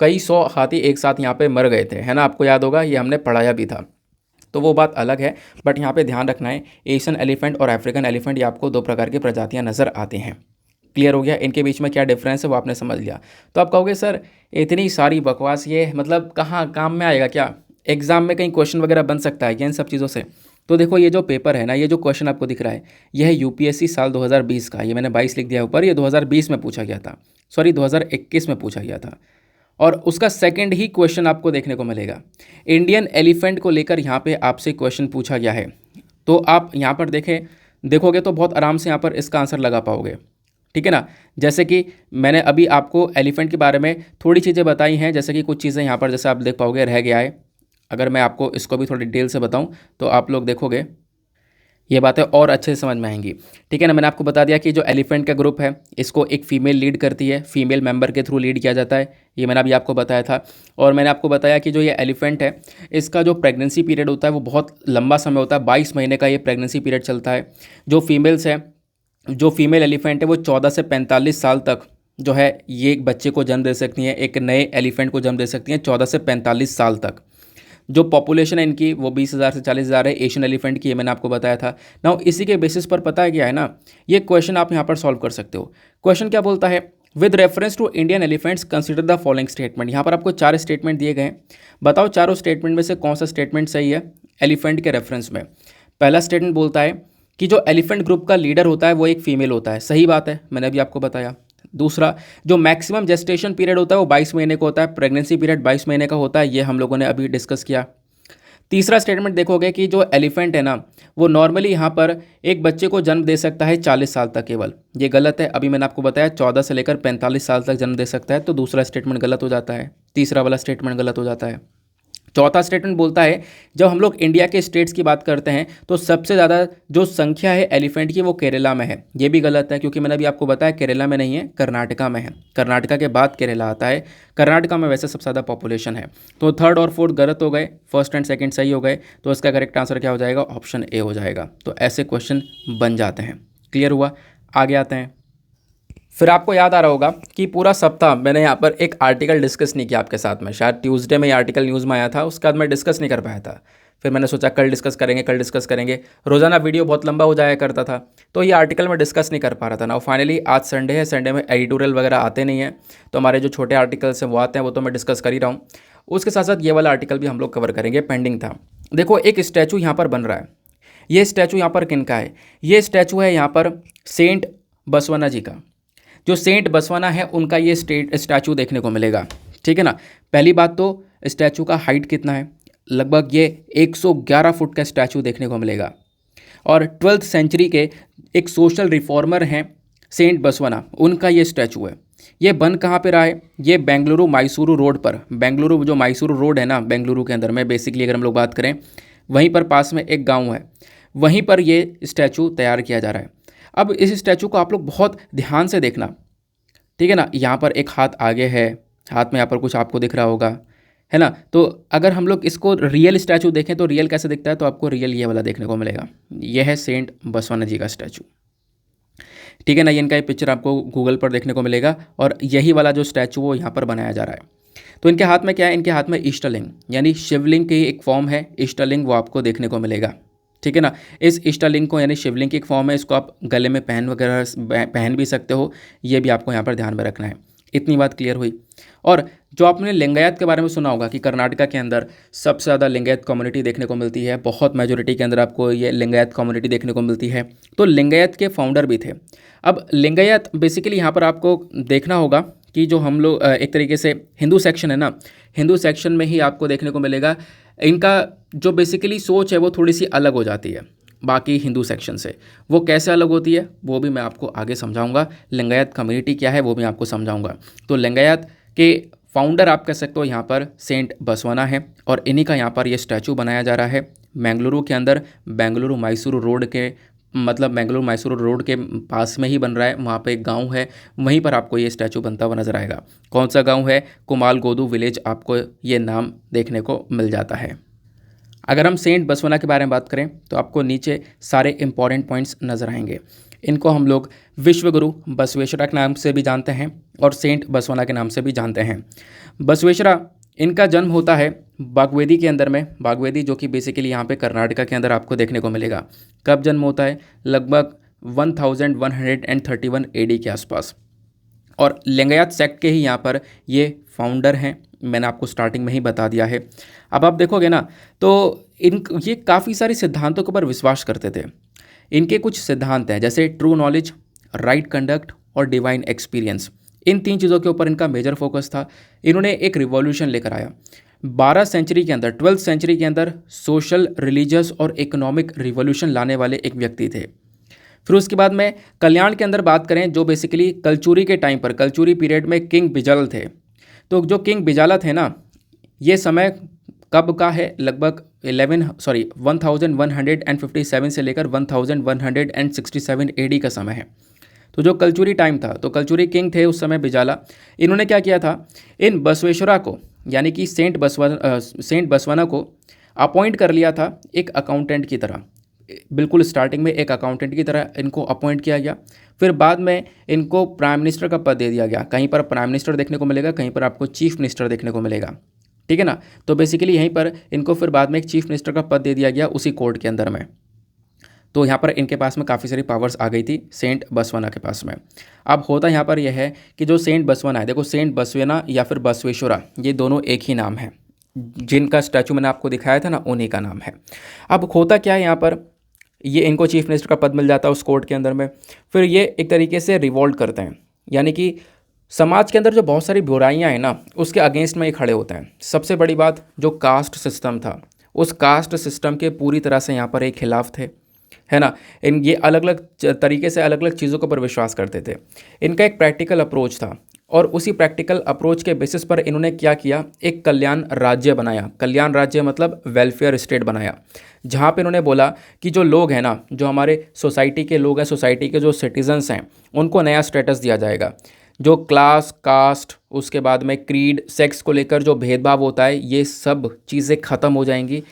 कई 100 हाथी एक साथ यहाँ पे मर गए थे, है ना, आपको याद होगा, ये हमने पढ़ाया भी था, तो वो बात अलग है। बट यहाँ पे ध्यान रखना है, एशियन एलिफेंट और अफ्रीकन एलिफेंट ये आपको 2 प्रकार की प्रजातियाँ नज़र आती हैं। क्लियर हो गया, इनके बीच में क्या डिफरेंस है वो आपने समझ लिया। तो आप कहोगे सर इतनी सारी बकवास ये मतलब कहाँ काम में आएगा, क्या एग्जाम में कहीं क्वेश्चन वगैरह बन सकता है क्या इन सब चीज़ों से? तो देखो ये जो पेपर है ना, ये जो क्वेश्चन आपको दिख रहा है, यह है UPSC साल 2020 का। ये मैंने 22 लिख दिया ऊपर, ये 2020 में पूछा गया था, सॉरी 2021 में पूछा गया था। और उसका सेकंड ही क्वेश्चन आपको देखने को मिलेगा, इंडियन एलिफेंट को लेकर यहाँ पे आपसे क्वेश्चन पूछा गया है। तो आप यहाँ पर देखोगे तो बहुत आराम से यहाँ पर इसका आंसर लगा पाओगे, ठीक है ना। जैसे कि मैंने अभी आपको एलिफेंट के बारे में थोड़ी चीज़ें बताई हैं, जैसे कि कुछ चीज़ें यहाँ पर जैसे आप देख पाओगे रह गया है। अगर मैं आपको इसको भी थोड़ी डिटेल से बताऊँ तो आप लोग देखोगे ये बातें और अच्छे से समझ में आएंगी, ठीक है ना। मैंने आपको बता दिया कि जो एलिफेंट का ग्रुप है इसको एक फीमेल लीड करती है, फीमेल मेंबर के थ्रू लीड किया जाता है, ये मैंने अभी आपको बताया था। और मैंने आपको बताया कि जो ये एलिफेंट है इसका जो प्रेगनेंसी पीरियड होता है वो बहुत लंबा समय होता है, 22 महीने का ये प्रेगनेंसी पीरियड चलता है। जो फीमेल्स है, जो फीमेल एलिफेंट है वो 14 से 45 साल तक जो है ये एक बच्चे को जन्म दे सकती हैं, एक नए एलिफेंट को जन्म दे सकती हैं 14 से 45 साल तक। जो पॉपुलेशन है इनकी वो 20,000 से 40,000 है एशियन एलिफेंट की, ये मैंने आपको बताया था ना। इसी के बेसिस पर पता है क्या है ना, ये क्वेश्चन आप यहाँ पर सॉल्व कर सकते हो। क्वेश्चन क्या बोलता है, with reference to Indian elephants consider the following statement. यहाँ पर आपको 4 स्टेटमेंट दिए गए हैं, बताओ चारों स्टेटमेंट में से कौन सा स्टेटमेंट सही है एलिफेंट के रेफरेंस में। पहला स्टेटमेंट बोलता है कि जो एलिफेंट ग्रुप का लीडर होता है वो एक फीमेल होता है, सही बात है, मैंने अभी आपको बताया। दूसरा, जो मैक्सिमम जेस्टेशन पीरियड होता है वो 22 महीने का होता है, प्रेगनेंसी पीरियड 22 महीने का होता है, ये हम लोगों ने अभी डिस्कस किया। तीसरा स्टेटमेंट देखोगे कि जो एलिफेंट है ना वो नॉर्मली यहाँ पर एक बच्चे को जन्म दे सकता है 40 साल तक केवल, ये गलत है। अभी मैंने आपको बताया 14 से लेकर 45 साल तक जन्म दे सकता है, तो दूसरा स्टेटमेंट गलत हो जाता है, तीसरा वाला स्टेटमेंट गलत हो जाता है। चौथा स्टेटमेंट बोलता है जब हम लोग इंडिया के स्टेट्स की बात करते हैं तो सबसे ज़्यादा जो संख्या है एलिफेंट की वो केरला में है, ये भी गलत है, क्योंकि मैंने अभी आपको बताया केरला में नहीं है, कर्नाटका में है, कर्नाटका के बाद केरला आता है, कर्नाटका में वैसे सबसे ज़्यादा पॉपुलेशन है। तो थर्ड और फोर्थ गलत हो गए, फर्स्ट एंड सेकंड सही हो गए, तो इसका करेक्ट आंसर क्या हो जाएगा, ऑप्शन ए हो जाएगा। तो ऐसे क्वेश्चन बन जाते हैं। क्लियर हुआ, आगे आते हैं। फिर आपको याद आ रहा होगा कि पूरा सप्ताह मैंने यहाँ पर एक आर्टिकल डिस्कस नहीं किया आपके साथ में, शायद ट्यूसडे में ये आर्टिकल न्यूज़ में आया था, उसके बाद मैं डिस्कस नहीं कर पाया था। फिर मैंने सोचा कल डिस्कस करेंगे, कल डिस्कस करेंगे, रोज़ाना वीडियो बहुत लंबा हो जाया करता था, तो ये आर्टिकल मैं डिस्कस नहीं कर पा रहा था ना। फाइनली आज संडे है, संडे में एडिटोरियल वगैरह आते नहीं हैं, तो हमारे जो छोटे आर्टिकल्स हैं वो आते हैं, वो तो मैं डिस्कस कर ही रहा हूँ। उसके साथ साथ ये वाला आर्टिकल भी हम लोग कवर करेंगे, पेंडिंग था। देखो एक स्टैचू यहाँ पर बन रहा है, ये स्टैचू यहाँ पर किन का है, ये स्टैचू है यहाँ पर सेंट बसवन्ना जी का। जो सेंट बसवाना है उनका ये स्टैचू देखने को मिलेगा, ठीक है ना। पहली बात तो स्टैचू का हाइट कितना है, लगभग ये 111 फुट का स्टैचू देखने को मिलेगा। और 12th सेंचुरी के एक सोशल रिफॉर्मर हैं सेंट बसवाना, उनका ये स्टैचू है। ये बन कहाँ पे रहा है, ये बेंगलुरु मैसूरू रोड पर, बेंगलुरु जो मैसूरू रोड है ना बेंगलुरु के अंदर में, बेसिकली अगर हम लोग बात करें वहीं पर पास में एक गाँव है, वहीं पर ये स्टैचू तैयार किया जा रहा है। अब इस स्टैचू को आप लोग बहुत ध्यान से देखना, ठीक है ना। यहाँ पर एक हाथ आगे है, हाथ में यहाँ पर कुछ आपको दिख रहा होगा, है ना। तो अगर हम लोग इसको रियल स्टैचू देखें तो रियल कैसे दिखता है, तो आपको रियल ये वाला देखने को मिलेगा, यह है सेंट बसवाना जी का स्टैचू, ठीक है ना। ये इनका ये पिक्चर आपको गूगल पर देखने को मिलेगा, और यही वाला जो स्टैचू वो यहाँ पर बनाया जा रहा है। तो इनके हाथ में क्या है, इनके हाथ में इष्टलिंग यानी शिवलिंग की एक फॉर्म है, इष्टलिंग, वो आपको देखने को मिलेगा, ठीक है ना। इस इष्टलिंग को यानी शिवलिंग की एक फॉर्म है, इसको आप गले में पहन भी सकते हो, ये भी आपको यहाँ पर ध्यान में रखना है। इतनी बात क्लियर हुई। और जो आपने लिंगायत के बारे में सुना होगा कि कर्नाटका के अंदर सबसे ज़्यादा लिंगायत कम्युनिटी देखने को मिलती है, बहुत मेजोरिटी के अंदर आपको ये लिंगायत कम्युनिटी देखने को मिलती है, तो लिंगायत के फाउंडर भी थे। अब लिंगायत बेसिकली यहाँ पर आपको देखना होगा कि जो हम लोग एक तरीके से हिंदू सेक्शन है ना, हिंदू सेक्शन में ही आपको देखने को मिलेगा इनका जो बेसिकली सोच है वो थोड़ी सी अलग हो जाती है। बाकी हिंदू सेक्शन से। वो कैसे अलग होती है वो भी मैं आपको आगे समझाऊंगा। लिंगायत कम्युनिटी क्या है वो भी आपको समझाऊंगा। तो लिंगायत के फाउंडर आप कह सकते हो यहाँ पर सेंट बसवाना है, और इन्हीं का यहाँ पर ये स्टैचू बनाया जा रहा है बेंगलुरु के अंदर। बेंगलुरु मैसूर रोड के मतलब बेंगलुरु मैसूर रोड के पास में ही बन रहा है। वहाँ पे एक गांव है, वहीं पर आपको ये स्टैचू बनता हुआ नजर आएगा। कौन सा गांव है? कुमालगोदु विलेज, आपको ये नाम देखने को मिल जाता है। अगर हम सेंट बसवाना के बारे में बात करें तो आपको नीचे सारे इंपॉर्टेंट पॉइंट्स नजर आएंगे। इनको हम लोग विश्वगुरु बसवेश्वरा के नाम से भी जानते हैं और सेंट बसवाना के नाम से भी जानते हैं। बसवेश्वरा, इनका जन्म होता है बागवेदी के अंदर में। बागवेदी जो कि बेसिकली यहाँ पे कर्नाटका के अंदर आपको देखने को मिलेगा। कब जन्म होता है? लगभग 1131 एडी के आसपास। और लिंगायत सेक्ट के ही यहाँ पर ये फाउंडर हैं, मैंने आपको स्टार्टिंग में ही बता दिया है। अब आप देखोगे ना तो ये काफ़ी सारे सिद्धांतों के ऊपर विश्वास करते थे। इनके कुछ सिद्धांत हैं जैसे ट्रू नॉलेज, राइट कंडक्ट और डिवाइन एक्सपीरियंस। इन 3 चीज़ों के ऊपर इनका मेजर फोकस था। इन्होंने एक रिवॉल्यूशन लेकर आया 12 सेंचुरी के अंदर, 12th सेंचुरी के अंदर सोशल, रिलीजियस और इकोनॉमिक रिवॉल्यूशन लाने वाले एक व्यक्ति थे। फिर उसके बाद में कल्याण के अंदर बात करें, जो बेसिकली कलचुरी के टाइम पर, कलचुरी पीरियड में किंग बिजाल थे। तो जो किंग बिजाला थे ना, ये समय कब का है? लगभग 1157 से लेकर 1167 एडी का समय है। तो जो कलचुरी टाइम था, तो कलचुरी किंग थे उस समय बिजाला। इन्होंने क्या किया था, इन बसवेश्वरा को यानी कि सेंट बसवाना को अपॉइंट कर लिया था एक अकाउंटेंट की तरह। बिल्कुल स्टार्टिंग में एक अकाउंटेंट की तरह इनको अपॉइंट किया गया। फिर बाद में इनको प्राइम मिनिस्टर का पद दे दिया गया। कहीं पर प्राइम मिनिस्टर देखने को मिलेगा, कहीं पर आपको चीफ मिनिस्टर देखने को मिलेगा, ठीक है ना। तो बेसिकली यहीं पर इनको फिर बाद में एक चीफ मिनिस्टर का पद दे दिया गया उसी कोर्ट के अंदर में। तो यहाँ पर इनके पास में काफ़ी सारी पावर्स आ गई थी सेंट बसवाना के पास में। अब होता यहाँ पर यह है कि जो सेंट बसवाना है, देखो सेंट बसवेना या फिर बसवेश्वरा, ये दोनों एक ही नाम है। जिनका स्टैचू मैंने आपको दिखाया था ना, उन्हीं का नाम है। अब होता क्या है यहाँ पर, ये इनको चीफ मिनिस्टर का पद मिल जाता है उस कोर्ट के अंदर में। फिर ये एक तरीके से रिवोल्ट करते हैं, यानी कि समाज के अंदर जो बहुत सारी बुराइयां हैं ना, उसके अगेंस्ट में ये खड़े होते हैं। सबसे बड़ी बात, जो कास्ट सिस्टम था, उस कास्ट सिस्टम के पूरी तरह से यहाँ पर एक खिलाफ थे, है ना। ये अलग अलग तरीके से अलग अलग चीज़ों के ऊपर विश्वास करते थे। इनका एक प्रैक्टिकल अप्रोच था, और उसी प्रैक्टिकल अप्रोच के बेसिस पर इन्होंने क्या किया, एक कल्याण राज्य बनाया। कल्याण राज्य मतलब वेलफेयर स्टेट बनाया, जहाँ पे इन्होंने बोला कि जो लोग हैं ना, जो हमारे सोसाइटी के लोग हैं, सोसाइटी के जो सिटीजन्स हैं, उनको नया स्टेटस दिया जाएगा। जो क्लास, कास्ट, उसके बाद में क्रीड, सेक्स को लेकर जो भेदभाव होता है, ये सब चीज़ें ख़त्म हो जाएंगी।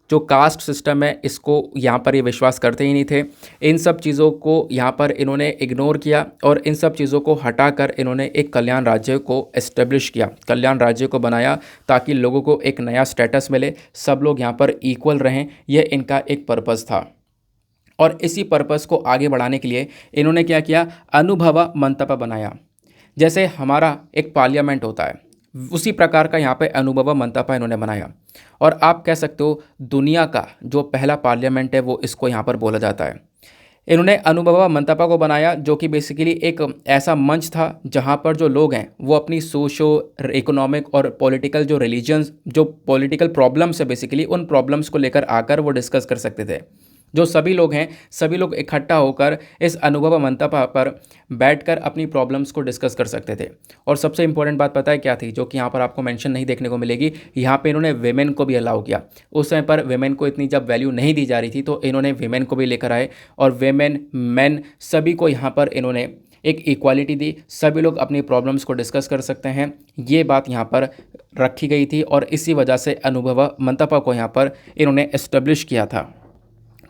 जो कास्ट सिस्टम है, इसको यहाँ पर ये विश्वास करते ही नहीं थे। इन सब चीज़ों को यहाँ पर इन्होंने इग्नोर किया, और इन सब चीज़ों को हटाकर इन्होंने एक कल्याण राज्य को एस्टेब्लिश किया, कल्याण राज्य को बनाया, ताकि लोगों को एक नया स्टेटस मिले, सब लोग यहाँ पर इक्वल रहें। यह इनका एक पर्पज़ था। और इसी पर्पज़ को आगे बढ़ाने के लिए इन्होंने क्या किया, अनुभव मंतपा बनाया। जैसे हमारा एक पार्लियामेंट होता है, उसी प्रकार का यहाँ पे अनुभव मंतपा इन्होंने बनाया। और आप कह सकते हो दुनिया का जो पहला पार्लियामेंट है वो इसको यहाँ पर बोला जाता है। इन्होंने अनुभव मंतपा को बनाया, जो कि बेसिकली एक ऐसा मंच था जहाँ पर जो लोग हैं वो अपनी सोशो इकोनॉमिक और पॉलिटिकल जो रिलीजन्स, जो पॉलिटिकल प्रॉब्लम्स है, बेसिकली उन प्रॉब्लम्स को लेकर आकर वो डिस्कस कर सकते थे। जो सभी लोग हैं, सभी लोग इकट्ठा होकर इस अनुभव मंतपा पर बैठकर अपनी प्रॉब्लम्स को डिस्कस कर सकते थे। और सबसे इंपॉर्टेंट बात पता है क्या थी, जो कि यहाँ पर आपको मेंशन नहीं देखने को मिलेगी, यहाँ पे इन्होंने वेमेन को भी अलाउ किया। उस समय पर वेमेन को इतनी जब वैल्यू नहीं दी जा रही थी, तो इन्होंने वेमेन को भी लेकर आए, और वेमेन, मैन, सभी को यहाँ पर इन्होंने एक इक्वालिटी दी। सभी लोग अपनी प्रॉब्लम्स को डिस्कस कर सकते हैं, ये बात यहाँ पर रखी गई थी। और इसी वजह से अनुभव मंतपा को यहाँ पर इन्होंने एस्टेब्लिश किया था,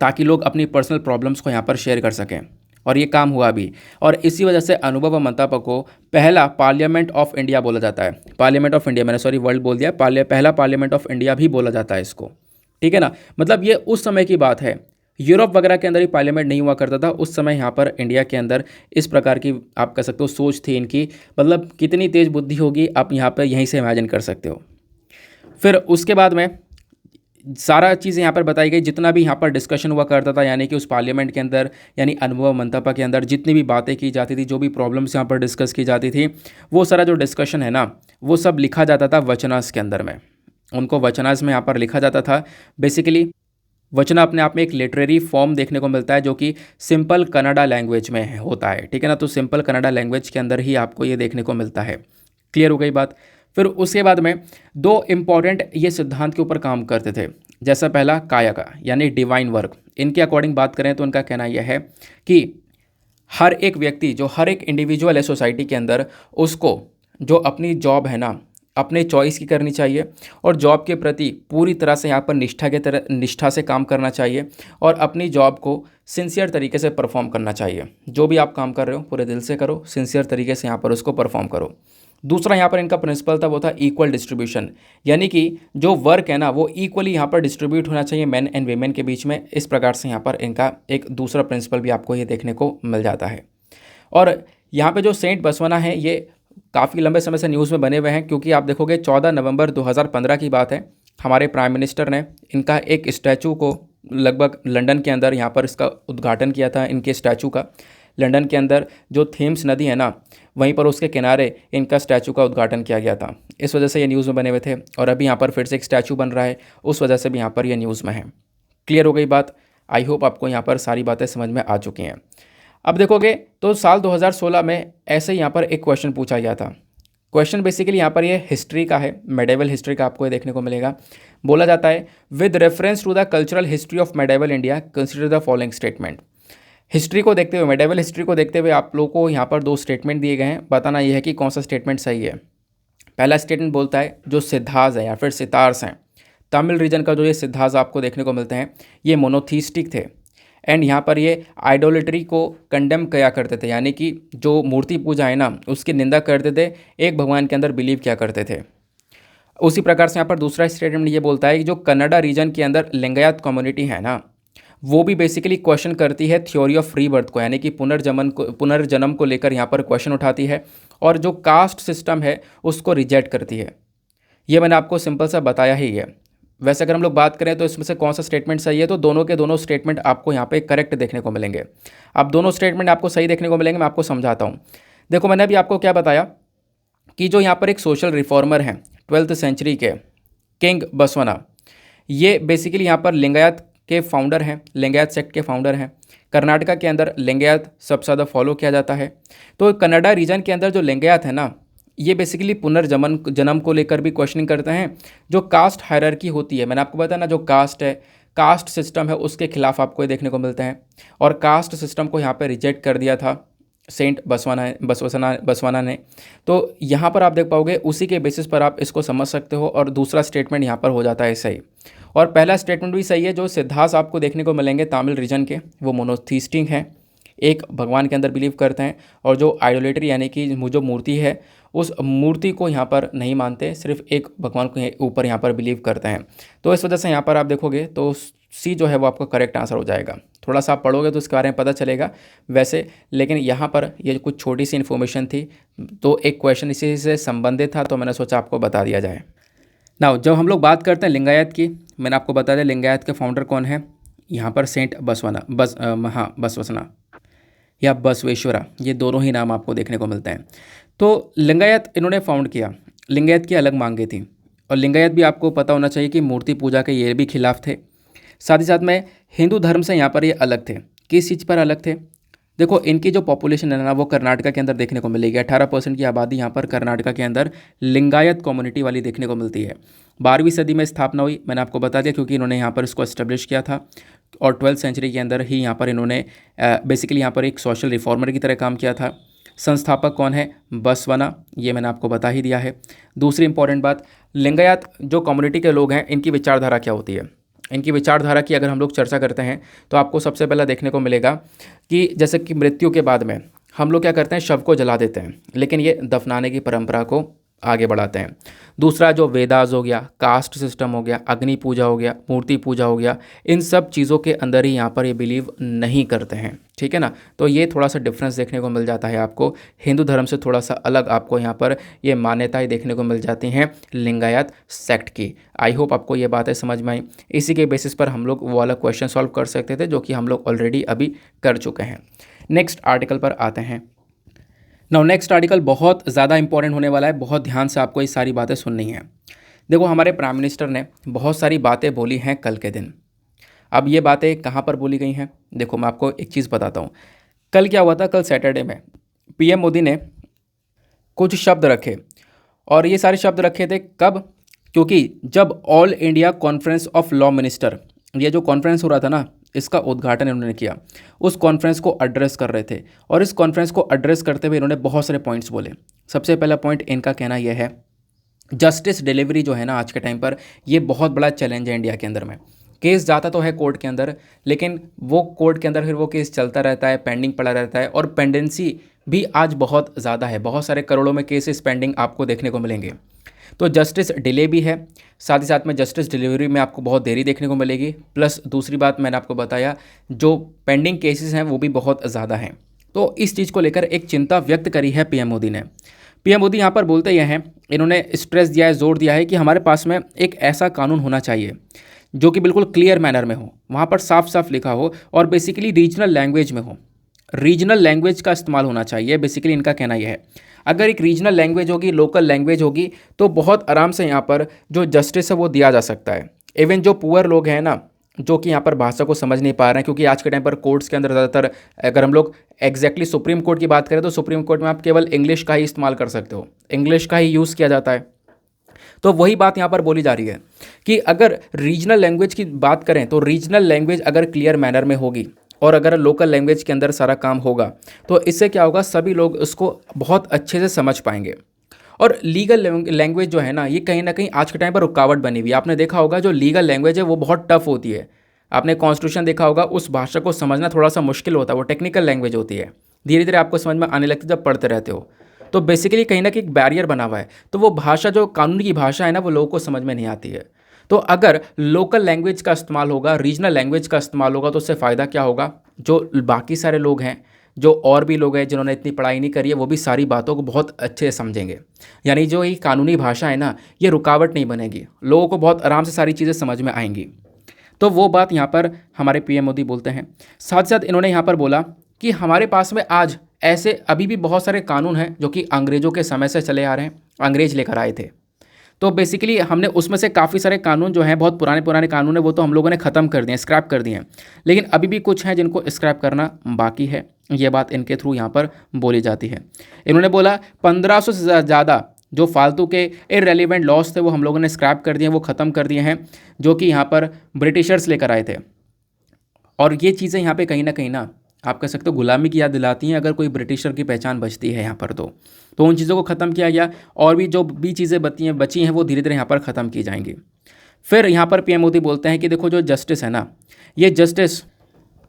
ताकि लोग अपनी पर्सनल प्रॉब्लम्स को यहाँ पर शेयर कर सकें, और ये काम हुआ भी। और इसी वजह से अनुभव मंतपा को पहला पार्लियामेंट ऑफ इंडिया बोला जाता है। पार्लियामेंट ऑफ इंडिया, मैंने सॉरी वर्ल्ड बोल दिया, पहला पार्लियामेंट ऑफ इंडिया भी बोला जाता है इसको, ठीक है ना। मतलब ये उस समय की बात है, यूरोप वगैरह के अंदर ही पार्लियामेंट नहीं हुआ करता था उस समय। यहाँ पर इंडिया के अंदर इस प्रकार की आप कह सकते हो सोच थी इनकी। मतलब कितनी तेज़ बुद्धि होगी, आप यहाँ पर यहीं से इमेजिन कर सकते हो। फिर उसके बाद में सारा चीज़ें यहाँ पर बताई गई, जितना भी यहाँ पर डिस्कशन हुआ करता था, यानी कि उस पार्लियामेंट के अंदर, यानी अनुभव मंतपा के अंदर जितनी भी बातें की जाती थी, जो भी प्रॉब्लम्स यहाँ पर डिस्कस की जाती थी, वो सारा जो डिस्कशन है ना, वो सब लिखा जाता था वचनास के अंदर में। उनको वचनास में यहाँ पर लिखा जाता था बेसिकली। वचना अपने आप में एक लिटरेरी फॉर्म देखने को मिलता है जो कि सिंपल कन्नड़ा लैंग्वेज में होता है, ठीक है ना। तो सिंपल कन्नड़ा लैंग्वेज के अंदर ही आपको ये देखने को मिलता है। क्लियर हो गई बात। फिर उसके बाद में दो इम्पॉर्टेंट ये सिद्धांत के ऊपर काम करते थे। जैसा पहला काया का यानी डिवाइन वर्क, इनके अकॉर्डिंग बात करें तो उनका कहना यह है कि हर एक व्यक्ति, जो हर एक इंडिविजुअल है सोसाइटी के अंदर, उसको जो अपनी जॉब है ना अपने चॉइस की करनी चाहिए और जॉब के प्रति पूरी तरह से यहाँ पर निष्ठा से काम करना चाहिए और अपनी जॉब को सिंसियर तरीके से परफॉर्म करना चाहिए। जो भी आप काम कर रहे हो पूरे दिल से करो, सिंसियर तरीके से यहाँ पर उसको परफॉर्म करो। दूसरा यहाँ पर इनका प्रिंसिपल था वो था इक्वल डिस्ट्रीब्यूशन, यानी कि जो वर्क है ना वो इक्वली यहाँ पर डिस्ट्रीब्यूट होना चाहिए मेन एंड वीमेन के बीच में। इस प्रकार से यहाँ पर इनका एक दूसरा प्रिंसिपल भी आपको ये देखने को मिल जाता है। और यहाँ पे जो सेंट बसवना है ये काफ़ी लंबे समय से न्यूज़ में बने हुए हैं, क्योंकि आप देखोगे 14 नवंबर 2015 की बात है, हमारे प्राइम मिनिस्टर ने इनका एक स्टैचू को लगभग लंदन के अंदर यहाँ पर इसका उद्घाटन किया था। इनके स्टैचू का लंदन के अंदर जो थेम्स नदी है ना वहीं पर उसके किनारे इनका स्टैचू का उद्घाटन किया गया था। इस वजह से ये न्यूज़ में बने हुए थे और अभी यहाँ पर फिर से एक स्टैचू बन रहा है, उस वजह से भी यहाँ पर ये न्यूज़ में है। क्लियर हो गई बात। आई होप आपको यहाँ पर सारी बातें समझ में आ चुकी हैं। अब देखोगे तो साल 2016 में ऐसे यहाँ पर एक क्वेश्चन पूछा गया था। क्वेश्चन बेसिकली यहाँ पर ये हिस्ट्री का है, मेडिवल हिस्ट्री का आपको ये देखने को मिलेगा। बोला जाता है with reference to the cultural history of medieval India consider the following statement. History को देखते हुए, मेडिवल हिस्ट्री को देखते हुए आप लोगों को यहाँ पर दो स्टेटमेंट दिए गए हैं, बताना यह है कि कौन सा स्टेटमेंट सही है। पहला स्टेटमेंट बोलता है जो सिद्धाज हैं या फिर सितार्स हैं, तमिल रीजन का जो ये सिद्धाज आपको देखने को मिलते हैं ये मोनोथीस्टिक थे एंड यहाँ पर ये आइडोलिट्री को कंडेम किया करते थे, यानी कि जो मूर्ति पूजा है ना उसकी निंदा करते थे, एक भगवान के अंदर बिलीव किया करते थे। उसी प्रकार से यहाँ पर दूसरा स्टेटमेंट ये बोलता है कि जो कन्नड़ा रीजन के अंदर लिंगायत कम्युनिटी है ना वो भी बेसिकली क्वेश्चन करती है थ्योरी ऑफ फ्री बर्थ को, यानी कि पुनर्जन्म को लेकर यहाँ पर क्वेश्चन उठाती है और जो कास्ट सिस्टम है उसको रिजेक्ट करती है। ये मैंने आपको सिंपल सा बताया ही है। वैसे अगर हम लोग बात करें तो इसमें से कौन सा स्टेटमेंट सही है, तो दोनों के दोनों स्टेटमेंट आपको यहाँ पे करेक्ट देखने को मिलेंगे। अब दोनों स्टेटमेंट आपको सही देखने को मिलेंगे, मैं आपको समझाता हूँ। देखो मैंने अभी आपको क्या बताया कि जो यहाँ पर एक सोशल रिफॉर्मर हैं 12th सेंचुरी के किंग बसवना, ये बेसिकली यहाँ पर लिंगायत के फाउंडर हैं, लिंगायत सेक्ट के फाउंडर हैं। कर्नाटका के अंदर लिंगायत सबसे ज़्यादा फॉलो किया जाता है। तो कन्नड़ा रीजन के अंदर जो लिंगायत है ना ये बेसिकली जन्म को लेकर भी क्वेश्चनिंग करते हैं। जो कास्ट हायरार्की होती है, मैंने आपको बताया ना जो कास्ट है, कास्ट सिस्टम है, उसके खिलाफ आपको ये देखने को मिलते हैं और कास्ट सिस्टम को यहाँ पे रिजेक्ट कर दिया था सेंट बसवाना ने। तो यहाँ पर आप देख पाओगे उसी के बेसिस पर आप इसको समझ सकते हो और दूसरा स्टेटमेंट यहाँ पर हो जाता है सही। और पहला स्टेटमेंट भी सही है, जो सिद्धांत आपको देखने को मिलेंगे तमिल रीजन के वो मोनोथीस्टिक हैं, एक भगवान के अंदर बिलीव करते हैं और जो आइडोलेट्री यानी कि जो मूर्ति है उस मूर्ति को यहाँ पर नहीं मानते, सिर्फ एक भगवान के ऊपर यहाँ पर बिलीव करते हैं। तो इस वजह से यहाँ पर आप देखोगे तो सी जो है वो आपका करेक्ट आंसर हो जाएगा। थोड़ा सा आप पढ़ोगे तो इसके बारे में पता चलेगा वैसे, लेकिन यहाँ पर ये कुछ छोटी सी इन्फॉर्मेशन थी तो एक क्वेश्चन इसी से संबंधित था तो मैंने सोचा आपको बता दिया जाए। नाउ जब हम लोग बात करते हैं लिंगायत की, मैंने आपको बता दिया लिंगायत के फाउंडर कौन है, यहाँ पर सेंट बसवना या बसवेश्वरा, ये दोनों ही नाम आपको देखने को मिलते हैं। तो लिंगायत इन्होंने फाउंड किया, लिंगायत की अलग मांगे थी और लिंगायत भी आपको पता होना चाहिए कि मूर्ति पूजा के ये भी खिलाफ थे। साथ ही साथ में हिंदू धर्म से यहाँ पर ये अलग थे। किस चीज़ पर अलग थे? देखो इनकी जो पॉपुलेशन है ना वो कर्नाटका के अंदर देखने को मिलेगी। 18% की आबादी यहाँ पर कर्नाटका के अंदर लिंगायत कम्युनिटी वाली देखने को मिलती है। 12वीं सदी में स्थापना हुई, मैंने आपको बता दिया, क्योंकि इन्होंने यहाँ पर इसको एस्टेब्लिश किया था और 12th सेंचुरी के अंदर ही यहाँ पर इन्होंने बेसिकली यहाँ पर एक सोशल रिफॉर्मर की तरह काम किया था। संस्थापक कौन है? बसवना, ये मैंने आपको बता ही दिया है। दूसरी इंपॉर्टेंट बात, लिंगायत जो कम्युनिटी के लोग हैं इनकी विचारधारा क्या होती है? इनकी विचारधारा की अगर हम लोग चर्चा करते हैं तो आपको सबसे पहला देखने को मिलेगा कि जैसे कि मृत्यु के बाद में हम लोग क्या करते हैं, शव को जला देते हैं, लेकिन ये दफनाने की परंपरा को आगे बढ़ाते हैं। दूसरा जो वेदास हो गया, कास्ट सिस्टम हो गया, अग्नि पूजा हो गया, मूर्ति पूजा हो गया, इन सब चीज़ों के अंदर ही यहाँ पर ये बिलीव नहीं करते हैं, ठीक है ना। तो ये थोड़ा सा डिफरेंस देखने को मिल जाता है आपको, हिंदू धर्म से थोड़ा सा अलग आपको यहाँ पर ये मान्यताएं देखने को मिल जाती हैं लिंगायत सेक्ट की। आई होप आपको ये बातें समझ में आई। इसी के बेसिस पर हम लोग वो वाला क्वेश्चन सॉल्व कर सकते थे जो कि हम लोग ऑलरेडी अभी कर चुके हैं। नेक्स्ट आर्टिकल पर आते हैं। नाउ नेक्स्ट आर्टिकल बहुत ज़्यादा इंपॉर्टेंट होने वाला है, बहुत ध्यान से आपको ये सारी बातें सुननी है। देखो हमारे प्राइम मिनिस्टर ने बहुत सारी बातें बोली हैं कल के दिन। अब ये बातें कहाँ पर बोली गई हैं, देखो मैं आपको एक चीज़ बताता हूँ। कल क्या हुआ था, कल सैटरडे में पीएम मोदी ने कुछ शब्द रखे, और ये सारे शब्द रखे थे कब, क्योंकि जब all India conference of law minister, ये जो कॉन्फ्रेंस हो रहा था ना, इसका उद्घाटन इन्होंने किया, उस कॉन्फ्रेंस को एड्रेस कर रहे थे, और इस कॉन्फ्रेंस को एड्रेस करते हुए इन्होंने बहुत सारे पॉइंट्स बोले। सबसे पहला पॉइंट इनका कहना यह है, जस्टिस डिलीवरी जो है ना आज के टाइम पर, ये बहुत बड़ा चैलेंज है इंडिया के अंदर में। केस जाता तो है कोर्ट के अंदर, लेकिन वो कोर्ट के अंदर फिर वो केस चलता रहता है, पेंडिंग पड़ा रहता है, और पेंडेंसी भी आज बहुत ज़्यादा है, बहुत सारे करोड़ों में केसेस पेंडिंग आपको देखने को मिलेंगे। तो जस्टिस डिले भी है, साथ ही साथ में जस्टिस डिलीवरी में आपको बहुत देरी देखने को मिलेगी, प्लस दूसरी बात मैंने आपको बताया, जो पेंडिंग केसेस हैं वो भी बहुत ज़्यादा हैं। तो इस चीज़ को लेकर एक चिंता व्यक्त करी है पीएम मोदी ने। पीएम मोदी यहाँ पर बोलते यह हैं, इन्होंने स्ट्रेस दिया है, जोर दिया है कि हमारे पास में एक ऐसा कानून होना चाहिए जो कि बिल्कुल क्लियर मैनर में हो, वहाँ पर साफ साफ लिखा हो, और बेसिकली रीजनल लैंग्वेज में हो, रीजनल लैंग्वेज का इस्तेमाल होना चाहिए। बेसिकली इनका कहना यह है, अगर एक रीजनल लैंग्वेज होगी, लोकल लैंग्वेज होगी, तो बहुत आराम से यहाँ पर जो जस्टिस है वो दिया जा सकता है। इवन जो पुअर लोग हैं ना, जो कि यहाँ पर भाषा को समझ नहीं पा रहे हैं, क्योंकि आज के टाइम पर कोर्ट्स के अंदर ज़्यादातर, अगर हम लोग एग्जैक्टली सुप्रीम कोर्ट की बात करें तो सुप्रीम कोर्ट में आप केवल इंग्लिश का ही इस्तेमाल कर सकते हो, इंग्लिश का ही यूज़ किया जाता है। तो वही बात यहाँ पर बोली जा रही है कि अगर रीजनल लैंग्वेज की बात करें तो रीजनल लैंग्वेज अगर क्लियर मैनर में होगी, और अगर लोकल लैंग्वेज के अंदर सारा काम होगा, तो इससे क्या होगा, सभी लोग उसको बहुत अच्छे से समझ पाएंगे। और लीगल लैंग्वेज जो है ना, ये कहीं ना कहीं आज के टाइम पर रुकावट बनी हुई है। आपने देखा होगा जो लीगल लैंग्वेज है वो बहुत टफ होती है, आपने कॉन्स्टिट्यूशन देखा होगा, उस भाषा को समझना थोड़ा सा मुश्किल होता है, वो टेक्निकल लैंग्वेज होती है, धीरे धीरे आपको समझ में आने लगती है जब पढ़ते रहते हो। तो बेसिकली कहीं ना कहीं एक बैरियर बना हुआ है, तो वो भाषा जो कानून की भाषा है ना, वो लोगों को समझ में नहीं आती है। तो अगर लोकल लैंग्वेज का इस्तेमाल होगा, रीजनल लैंग्वेज का इस्तेमाल होगा, तो उससे फ़ायदा क्या होगा, जो बाकी सारे लोग हैं, जो और भी लोग हैं जिन्होंने इतनी पढ़ाई नहीं करी है, वो भी सारी बातों को बहुत अच्छे से समझेंगे। यानी जो ये कानूनी भाषा है ना, ये रुकावट नहीं बनेगी, लोगों को बहुत आराम से सारी चीज़ें समझ में आएंगी। तो वो बात यहाँ पर हमारे पीएम मोदी बोलते हैं। साथ साथ इन्होंने यहाँ पर बोला कि हमारे पास में आज ऐसे अभी भी बहुत सारे कानून हैं जो कि अंग्रेज़ों के समय से चले आ रहे हैं, अंग्रेज लेकर आए थे। तो बेसिकली हमने उसमें से काफ़ी सारे कानून जो हैं, बहुत पुराने पुराने कानून है, वो तो हम लोगों ने ख़त्म कर दिए हैं, स्क्रैप कर दिए हैं, लेकिन अभी भी कुछ हैं जिनको स्क्रैप करना बाकी है। ये बात इनके थ्रू यहाँ पर बोली जाती है। इन्होंने बोला 1500 से ज़्यादा जो फालतू के इररेलेवेंट लॉस थे वो हम लोगों ने स्क्रैप कर दिए, वो ख़त्म कर दिए हैं, जो कि यहाँ पर ब्रिटिशर्स लेकर आए थे। और ये चीज़ें यहाँ पे कहीं ना आप कह सकते हो गुलामी की याद दिलाती हैं, अगर कोई ब्रिटिशर की पहचान बचती है यहाँ पर तो उन चीज़ों को ख़त्म किया गया, और भी जो भी चीज़ें बची हैं वो धीरे धीरे यहाँ पर ख़त्म की जाएंगी। फिर यहाँ पर पीएम मोदी बोलते हैं कि देखो जो जस्टिस है ना, ये जस्टिस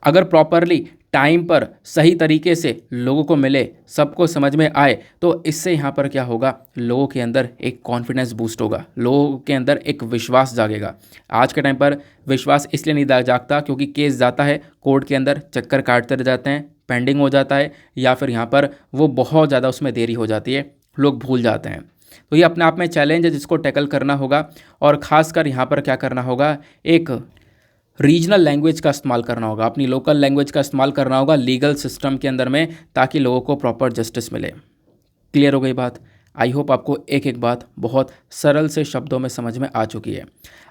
अगर प्रॉपरली टाइम पर सही तरीके से लोगों को मिले, सबको समझ में आए, तो इससे यहाँ पर क्या होगा, लोगों के अंदर एक कॉन्फिडेंस बूस्ट होगा, लोगों के अंदर एक विश्वास जागेगा। आज के टाइम पर विश्वास इसलिए नहीं जागता क्योंकि केस जाता है कोर्ट के अंदर, चक्कर काटते रह जाते हैं, पेंडिंग हो जाता है, या फिर यहाँ पर वो बहुत ज़्यादा उसमें देरी हो जाती है, लोग भूल जाते हैं। तो ये अपने आप में चैलेंज है जिसको टैकल करना होगा, और ख़ासकर यहाँ पर क्या करना होगा, एक रीजनल लैंग्वेज का इस्तेमाल करना होगा, अपनी लोकल लैंग्वेज का इस्तेमाल करना होगा लीगल सिस्टम के अंदर में, ताकि लोगों को प्रॉपर जस्टिस मिले। क्लियर हो गई बात? आई होप आपको एक एक बात बहुत सरल से शब्दों में समझ में आ चुकी है।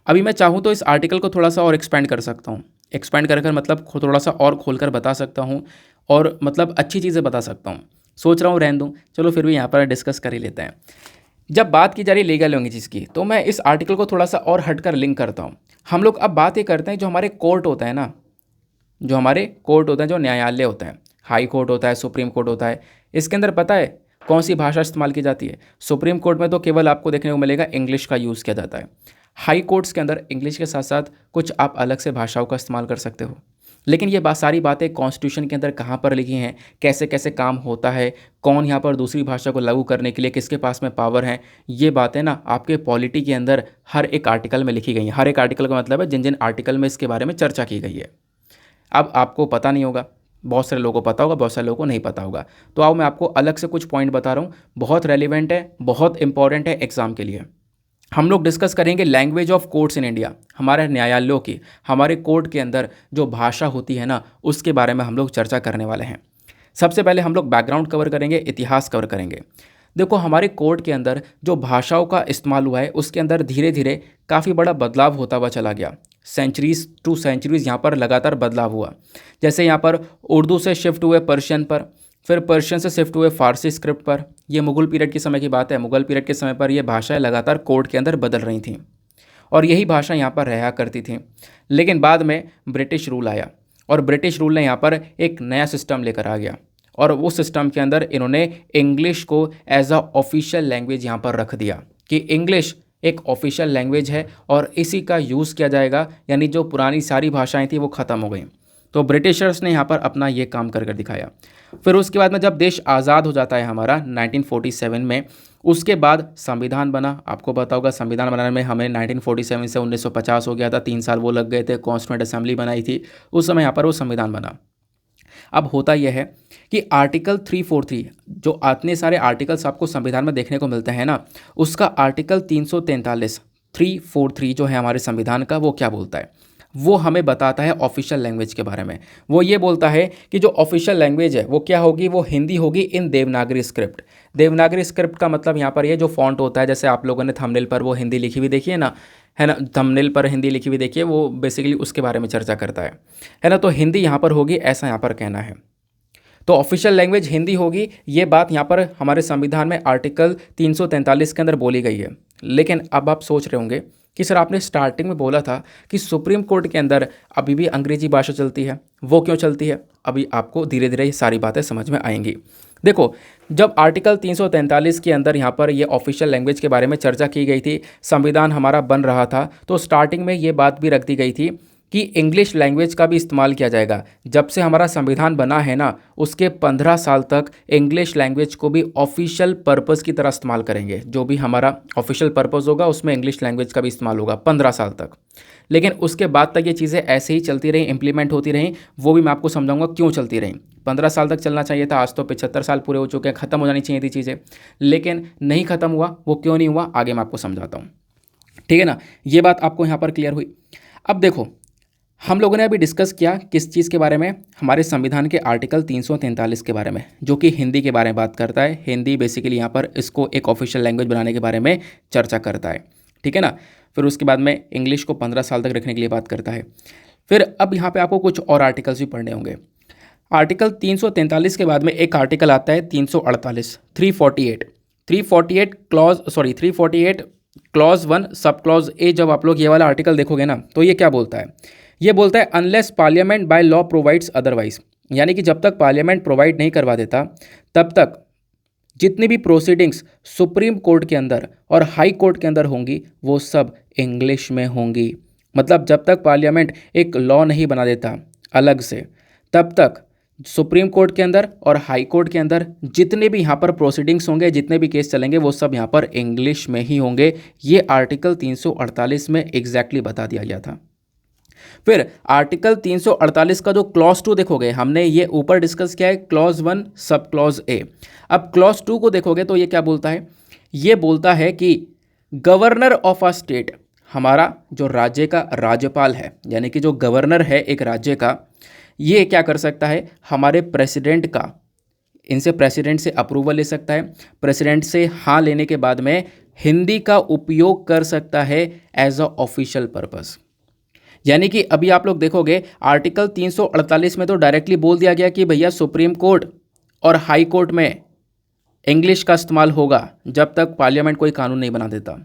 अभी मैं चाहूँ तो इस आर्टिकल को थोड़ा सा और एक्सपेंड कर सकता हूँ, एक्सपेंड कर मतलब थोड़ा सा और खोलकर बता सकता हूँ, और मतलब अच्छी चीज़ें बता सकता हूँ। सोच रहा हूँ रहने दूँ, चलो फिर भी यहाँ पर डिस्कस कर ही लेते हैं। जब बात की जा रही है लीगल लैंग्वेज की, तो मैं इस आर्टिकल को थोड़ा सा और हटकर लिंक करता हूँ। हम लोग अब बात ये करते हैं जो हमारे कोर्ट होता है ना, जो हमारे कोर्ट होते हैं, जो न्यायालय होता है, हाई कोर्ट होता है, सुप्रीम कोर्ट होता है, इसके अंदर पता है कौन सी भाषा इस्तेमाल की जाती है? सुप्रीम कोर्ट में तो केवल आपको देखने को मिलेगा इंग्लिश का यूज़ किया जाता है। हाई कोर्ट्स के अंदर इंग्लिश के साथ साथ कुछ आप अलग से भाषाओं का इस्तेमाल कर सकते हो। लेकिन ये सारी बातें कॉन्स्टिट्यूशन के अंदर कहाँ पर लिखी हैं, कैसे कैसे काम होता है, कौन यहाँ पर दूसरी भाषा को लागू करने के लिए किसके पास में पावर है, ये बातें ना आपके पॉलिटी के अंदर हर एक आर्टिकल में लिखी गई हैं। हर एक आर्टिकल का मतलब है जिन जिन आर्टिकल में इसके बारे में चर्चा की गई है। अब आपको पता नहीं होगा, बहुत सारे लोगों को पता होगा, बहुत सारे लोगों को नहीं पता होगा। तो आओ मैं आपको अलग से कुछ पॉइंट बता रहा हूँ, बहुत रेलिवेंट है, बहुत इंपॉर्टेंट है एग्जाम के लिए। हम लोग डिस्कस करेंगे language of courts in India, हमारे न्यायालयों की, हमारे कोर्ट के अंदर जो भाषा होती है ना, उसके बारे में हम लोग चर्चा करने वाले हैं। सबसे पहले हम लोग बैकग्राउंड कवर करेंगे, इतिहास कवर करेंगे। देखो हमारे कोर्ट के अंदर जो भाषाओं का इस्तेमाल हुआ है उसके अंदर धीरे धीरे काफ़ी बड़ा बदलाव होता हुआ चला गया। सेंचुरीज टू सेंचुरीज यहाँ पर लगातार बदलाव हुआ। जैसे यहाँ पर उर्दू से शिफ्ट हुए पर्शियन पर, फिर पर्शियन से शिफ्ट हुए फारसी स्क्रिप्ट पर। ये मुगल पीरियड के समय की बात है। मुगल पीरियड के समय पर ये भाषाएं लगातार कोर्ट के अंदर बदल रही थीं और यही भाषा यहाँ पर रहा करती थी। लेकिन बाद में ब्रिटिश रूल आया और ब्रिटिश रूल ने यहाँ पर एक नया सिस्टम लेकर आ गया और उस सिस्टम के अंदर इन्होंने इंग्लिश को एज अ ऑफिशियल लैंग्वेज यहाँ पर रख दिया कि इंग्लिश एक ऑफिशियल लैंग्वेज है और इसी का यूज़ किया जाएगा। यानी जो पुरानी सारी भाषाएं थी वो ख़त्म हो गई। तो ब्रिटिशर्स ने यहाँ पर अपना ये काम कर दिखाया। फिर उसके बाद में जब देश आज़ाद हो जाता है हमारा 1947 में, उसके बाद संविधान बना। आपको पता होगा संविधान बनाने में हमें 1947 से 1950 हो गया था, 3 साल वो लग गए थे। कॉन्स्टिट्यूंट असेंबली बनाई थी, उस समय यहाँ पर वो संविधान बना। अब होता यह है कि आर्टिकल 343 जो इतने सारे आर्टिकल्स आपको संविधान में देखने को मिलते हैं ना, उसका आर्टिकल 343 जो है हमारे संविधान का, वो क्या बोलता है? वो हमें बताता है ऑफिशियल लैंग्वेज के बारे में। वो ये बोलता है कि जो ऑफिशियल लैंग्वेज है वो क्या होगी, वो हिंदी होगी इन देवनागरी स्क्रिप्ट। देवनागरी स्क्रिप्ट का मतलब यहाँ पर ये जो फॉन्ट होता है, जैसे आप लोगों ने थंबनेल पर वो हिंदी लिखी हुई देखी है ना, है ना, थंबनेल पर हिंदी लिखी हुई देखिए, वो बेसिकली उसके बारे में चर्चा करता है ना। तो हिंदी यहाँ पर होगी, ऐसा यहाँ पर कहना है। तो ऑफिशियल लैंग्वेज हिंदी होगी, ये बात यहाँ पर हमारे संविधान में आर्टिकल 343 के अंदर बोली गई है। लेकिन अब आप सोच रहे होंगे कि सर आपने स्टार्टिंग में बोला था कि सुप्रीम कोर्ट के अंदर अभी भी अंग्रेजी भाषा चलती है, वो क्यों चलती है? अभी आपको धीरे धीरे ये सारी बातें समझ में आएंगी। देखो, जब आर्टिकल 343 के अंदर यहाँ पर ये ऑफिशियल लैंग्वेज के बारे में चर्चा की गई थी, संविधान हमारा बन रहा था, तो स्टार्टिंग में ये बात भी रख दी गई थी कि इंग्लिश लैंग्वेज का भी इस्तेमाल किया जाएगा। जब से हमारा संविधान बना है ना, उसके 15 साल तक इंग्लिश लैंग्वेज को भी ऑफिशियल पर्पस की तरह इस्तेमाल करेंगे। जो भी हमारा ऑफिशियल पर्पस होगा उसमें इंग्लिश लैंग्वेज का भी इस्तेमाल होगा 15 साल तक। लेकिन उसके बाद तक ये चीज़ें ऐसे ही चलती रहीं, इंप्लीमेंट होती रहीं। वो भी मैं आपको समझाऊंगा क्यों चलती रहीं। 15 साल तक चलना चाहिए था, आज तो 75 साल पूरे हो चुके हैं, ख़त्म हो जानी चाहिए थी चीज़ें, लेकिन नहीं ख़त्म हुआ। वो क्यों नहीं हुआ, आगे मैं आपको समझाता हूँ, ठीक है ना। ये बात आपको यहाँ पर क्लियर हुई। अब देखो, हम लोगों ने अभी डिस्कस किया किस चीज़ के बारे में, हमारे संविधान के आर्टिकल 343 के बारे में, जो कि हिंदी के बारे में बात करता है। हिंदी बेसिकली यहाँ पर इसको एक ऑफिशियल लैंग्वेज बनाने के बारे में चर्चा करता है, ठीक है ना। फिर उसके बाद में इंग्लिश को 15 साल तक रखने के लिए बात करता है। फिर अब यहाँ पे आपको कुछ और आर्टिकल्स भी पढ़ने होंगे। आर्टिकल 343 के बाद में एक आर्टिकल आता है 348 348 क्लॉज 1 सब क्लॉज ए। जब आप लोग ये वाला आर्टिकल देखोगे ना, तो ये क्या बोलता है? ये बोलता है unless parliament by law provides otherwise. यानी कि जब तक पार्लियामेंट प्रोवाइड नहीं करवा देता, तब तक जितनी भी प्रोसीडिंग्स सुप्रीम कोर्ट के अंदर और हाई कोर्ट के अंदर होंगी, वो सब इंग्लिश में होंगी। मतलब जब तक पार्लियामेंट एक लॉ नहीं बना देता अलग से, तब तक सुप्रीम कोर्ट के अंदर और हाई कोर्ट के अंदर जितने भी यहाँ पर प्रोसीडिंग्स होंगे, जितने भी केस चलेंगे, वो सब यहाँ पर इंग्लिश में ही होंगे। ये आर्टिकल 348 में एग्जैक्टली बता दिया गया था। फिर आर्टिकल 348 का जो क्लॉज 2 देखोगे, हमने ये ऊपर डिस्कस किया है क्लॉज 1 सब क्लॉज ए। अब क्लॉज 2 को देखोगे तो ये क्या बोलता है? ये बोलता है कि गवर्नर ऑफ अ स्टेट, हमारा जो राज्य का राज्यपाल है, यानी कि जो गवर्नर है एक राज्य का, ये क्या कर सकता है? हमारे प्रेसिडेंट का, इनसे प्रेसिडेंट से अप्रूवल ले सकता है। प्रेसिडेंट से हाँ लेने के बाद में हिंदी का उपयोग कर सकता है एज अ ऑफिशियल पर्पस। यानी कि अभी आप लोग देखोगे आर्टिकल 348 में तो डायरेक्टली बोल दिया गया कि भैया सुप्रीम कोर्ट और हाई कोर्ट में इंग्लिश का इस्तेमाल होगा जब तक पार्लियामेंट कोई कानून नहीं बना देता।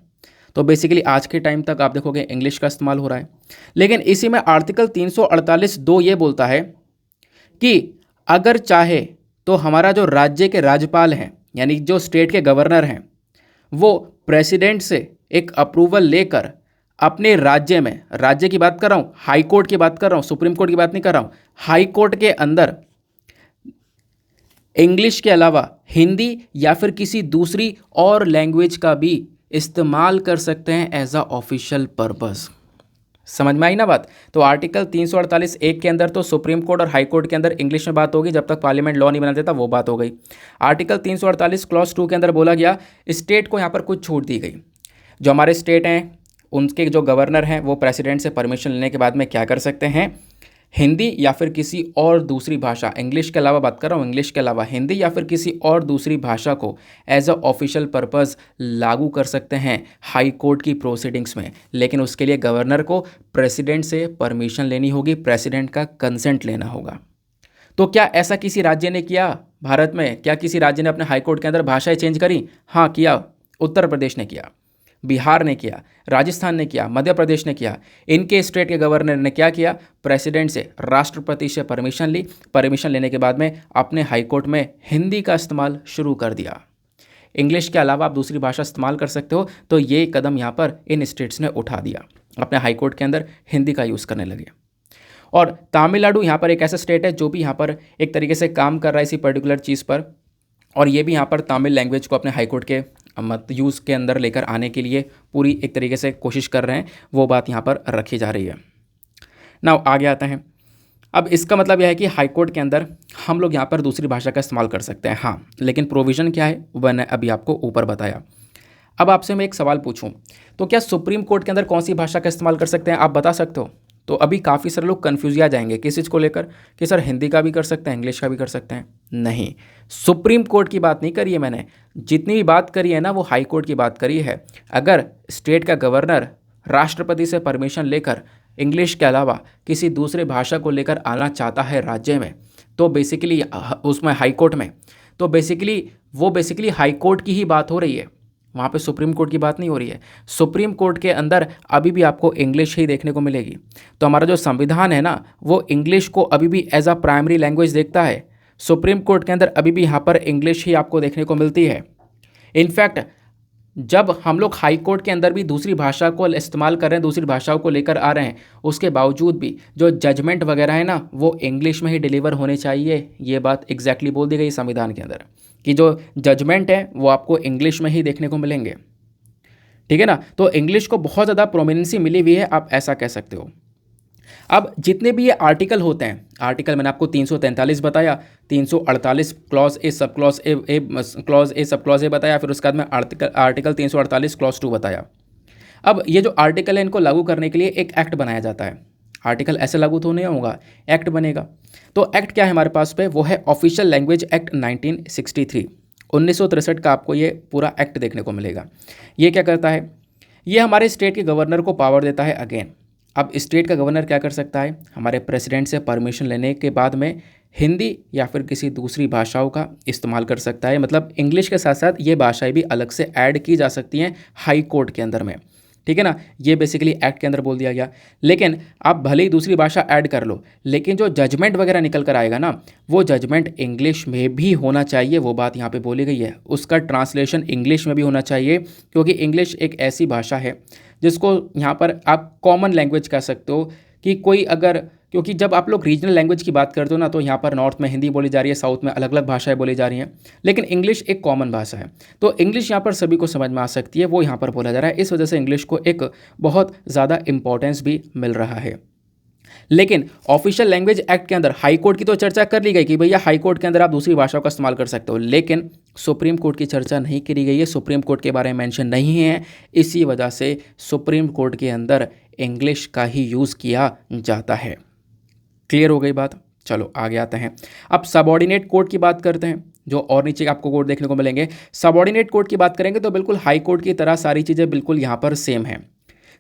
तो बेसिकली आज के टाइम तक आप देखोगे इंग्लिश का इस्तेमाल हो रहा है। लेकिन इसी में आर्टिकल 348(2) ये बोलता है कि अगर चाहे तो हमारा जो राज्य के राज्यपाल हैं, यानी जो स्टेट के गवर्नर हैं, वो प्रेसिडेंट से एक अप्रूवल लेकर अपने राज्य में, राज्य की बात कर रहा हूँ, हाई कोर्ट की बात कर रहा हूँ, सुप्रीम कोर्ट की बात नहीं कर रहा हूँ, हाई कोर्ट के अंदर इंग्लिश के अलावा हिंदी या फिर किसी दूसरी और लैंग्वेज का भी इस्तेमाल कर सकते हैं एज अ ऑफिशियल पर्पस। समझ में आई ना बात? तो आर्टिकल 348(1) के अंदर तो सुप्रीम कोर्ट और हाई कोर्ट के अंदर इंग्लिश में बात होगी जब तक पार्लियामेंट लॉ नहीं बना देता, वो बात हो गई। आर्टिकल 348 क्लॉज 2 के अंदर बोला गया स्टेट को यहाँ पर कुछ छूट दी गई। जो हमारे स्टेट हैं, उनके जो गवर्नर हैं, वो प्रेसिडेंट से परमिशन लेने के बाद में क्या कर सकते हैं? हिंदी या फिर किसी और दूसरी भाषा, इंग्लिश के अलावा बात कर रहा हूँ, इंग्लिश के अलावा हिंदी या फिर किसी और दूसरी भाषा को एज अ ऑफिशियल पर्पस लागू कर सकते हैं हाई कोर्ट की प्रोसीडिंग्स में, लेकिन उसके लिए गवर्नर को प्रेसिडेंट से परमिशन लेनी होगी, प्रेसिडेंट का कंसेंट लेना होगा। तो क्या ऐसा किसी राज्य ने किया भारत में? क्या किसी राज्य ने अपने हाई कोर्ट के अंदर भाषाएं चेंज करी? हाँ किया। उत्तर प्रदेश ने किया, बिहार ने किया, राजस्थान ने किया, मध्य प्रदेश ने किया। इनके स्टेट के गवर्नर ने क्या किया? प्रेसिडेंट से, राष्ट्रपति से परमिशन ली। परमिशन लेने के बाद में अपने हाई कोर्ट में हिंदी का इस्तेमाल शुरू कर दिया। इंग्लिश के अलावा आप दूसरी भाषा इस्तेमाल कर सकते हो, तो ये कदम यहाँ पर इन स्टेट्स ने उठा दिया, अपने हाई कोर्ट के अंदर हिंदी का यूज़ करने लगे। और तमिलनाडु यहाँ पर एक ऐसा स्टेट है जो भी यहाँ पर एक तरीके से काम कर रहा है इसी पर्टिकुलर चीज़ पर, और ये भी यहाँ पर तमिल लैंग्वेज को अपने हाई कोर्ट के मत यूज़ के अंदर लेकर आने के लिए पूरी एक तरीके से कोशिश कर रहे हैं, वो बात यहाँ पर रखी जा रही है। नाउ आगे आता है। अब इसका मतलब यह है कि हाई कोर्ट के अंदर हम लोग यहाँ पर दूसरी भाषा का इस्तेमाल कर सकते हैं, हाँ, लेकिन प्रोविज़न क्या है वह मैंने अभी आपको ऊपर बताया। अब आपसे मैं एक सवाल पूछूं, तो क्या सुप्रीम कोर्ट के अंदर कौन सी भाषा का इस्तेमाल कर सकते हैं, आप बता सकते हो? तो अभी काफ़ी सारे लोग कन्फ्यूज आ जाएंगे किस चीज़ को लेकर कि सर हिंदी का भी कर सकते हैं, इंग्लिश का भी कर सकते हैं। नहीं, सुप्रीम कोर्ट की बात नहीं करी है मैंने, जितनी भी बात करी है ना वो हाई कोर्ट की बात करी है। अगर स्टेट का गवर्नर राष्ट्रपति से परमिशन लेकर इंग्लिश के अलावा किसी दूसरे भाषा को लेकर आना चाहता है राज्य में, तो बेसिकली उसमें हाई कोर्ट में, तो बेसिकली हाई कोर्ट की ही बात हो रही है, वहाँ पे सुप्रीम कोर्ट की बात नहीं हो रही है। सुप्रीम कोर्ट के अंदर अभी भी आपको इंग्लिश ही देखने को मिलेगी। तो हमारा जो संविधान है ना वो इंग्लिश को अभी भी एज अ प्राइमरी लैंग्वेज देखता है। सुप्रीम कोर्ट के अंदर अभी भी यहाँ पर इंग्लिश ही आपको देखने को मिलती है। इनफैक्ट जब हम लोग हाई कोर्ट के अंदर भी दूसरी भाषा को इस्तेमाल कर रहे हैं, दूसरी भाषाओं को लेकर आ रहे हैं, उसके बावजूद भी जो जजमेंट वगैरह है ना वो इंग्लिश में ही डिलीवर होने चाहिए। ये बात एग्जैक्टली बोल दी गई संविधान के अंदर कि जो जजमेंट है वो आपको इंग्लिश में ही देखने को मिलेंगे, ठीक है ना। तो इंग्लिश को बहुत ज़्यादा प्रोमिनेंसी मिली हुई है, आप ऐसा कह सकते हो। अब जितने भी ये आर्टिकल होते हैं, आर्टिकल मैंने आपको 343 बताया, 348 clause A sub clause A बताया, फिर उसके बाद में आर्टिकल 348 क्लॉज 2 बताया। अब ये जो आर्टिकल है इनको लागू करने के लिए एक एक्ट बनाया जाता है। आर्टिकल ऐसे लागू तो नहीं होगा, एक्ट बनेगा। तो एक्ट क्या है हमारे पास पे, वो है ऑफिशियल लैंग्वेज एक्ट 1963, 1963 का आपको ये पूरा एक्ट देखने को मिलेगा। ये क्या करता है, ये हमारे स्टेट के गवर्नर को पावर देता है अगेन। अब स्टेट का गवर्नर क्या कर सकता है, हमारे प्रेसिडेंट से परमिशन लेने के बाद में हिंदी या फिर किसी दूसरी भाषाओं का इस्तेमाल कर सकता है। मतलब इंग्लिश के साथ साथ ये भाषाएं भी अलग से ऐड की जा सकती हैं हाई कोर्ट के अंदर में, ठीक है ना। ये बेसिकली एक्ट के अंदर बोल दिया गया। लेकिन आप भले ही दूसरी भाषा ऐड कर लो, लेकिन जो जजमेंट वगैरह निकल कर आएगा ना वो जजमेंट इंग्लिश में भी होना चाहिए, वो बात यहाँ पे बोली गई है। उसका ट्रांसलेशन इंग्लिश में भी होना चाहिए, क्योंकि इंग्लिश एक ऐसी भाषा है जिसको यहाँ पर आप कॉमन लैंग्वेज कह सकते हो कि कोई अगर, क्योंकि जब आप लोग रीजनल लैंग्वेज की बात करते हो ना तो यहाँ पर नॉर्थ में हिंदी बोली जा रही है, साउथ में अलग अलग भाषाएं बोली जा रही हैं, लेकिन इंग्लिश एक कॉमन भाषा है। तो इंग्लिश यहाँ पर सभी को समझ में आ सकती है, वो यहाँ पर बोला जा रहा है। इस वजह से इंग्लिश को एक बहुत ज़्यादा इंपॉर्टेंस भी मिल रहा है। लेकिन ऑफिशियल लैंग्वेज एक्ट के अंदर हाई कोर्ट की तो चर्चा कर ली गई कि भैया हाई कोर्ट के अंदर आप दूसरी भाषाओं का इस्तेमाल कर सकते हो, लेकिन सुप्रीम कोर्ट की चर्चा नहीं करी गई है, सुप्रीम कोर्ट के बारे में मेंशन नहीं है। इसी वजह से सुप्रीम कोर्ट के अंदर इंग्लिश का ही यूज़ किया जाता है। क्लियर हो गई बात। चलो आगे आते हैं। अब सबऑर्डिनेट कोर्ट की बात करते हैं, जो और नीचे आपको कोर्ट देखने को मिलेंगे। सबऑर्डिनेट कोर्ट की बात करेंगे तो बिल्कुल हाई कोर्ट की तरह सारी चीज़ें बिल्कुल यहाँ पर सेम है।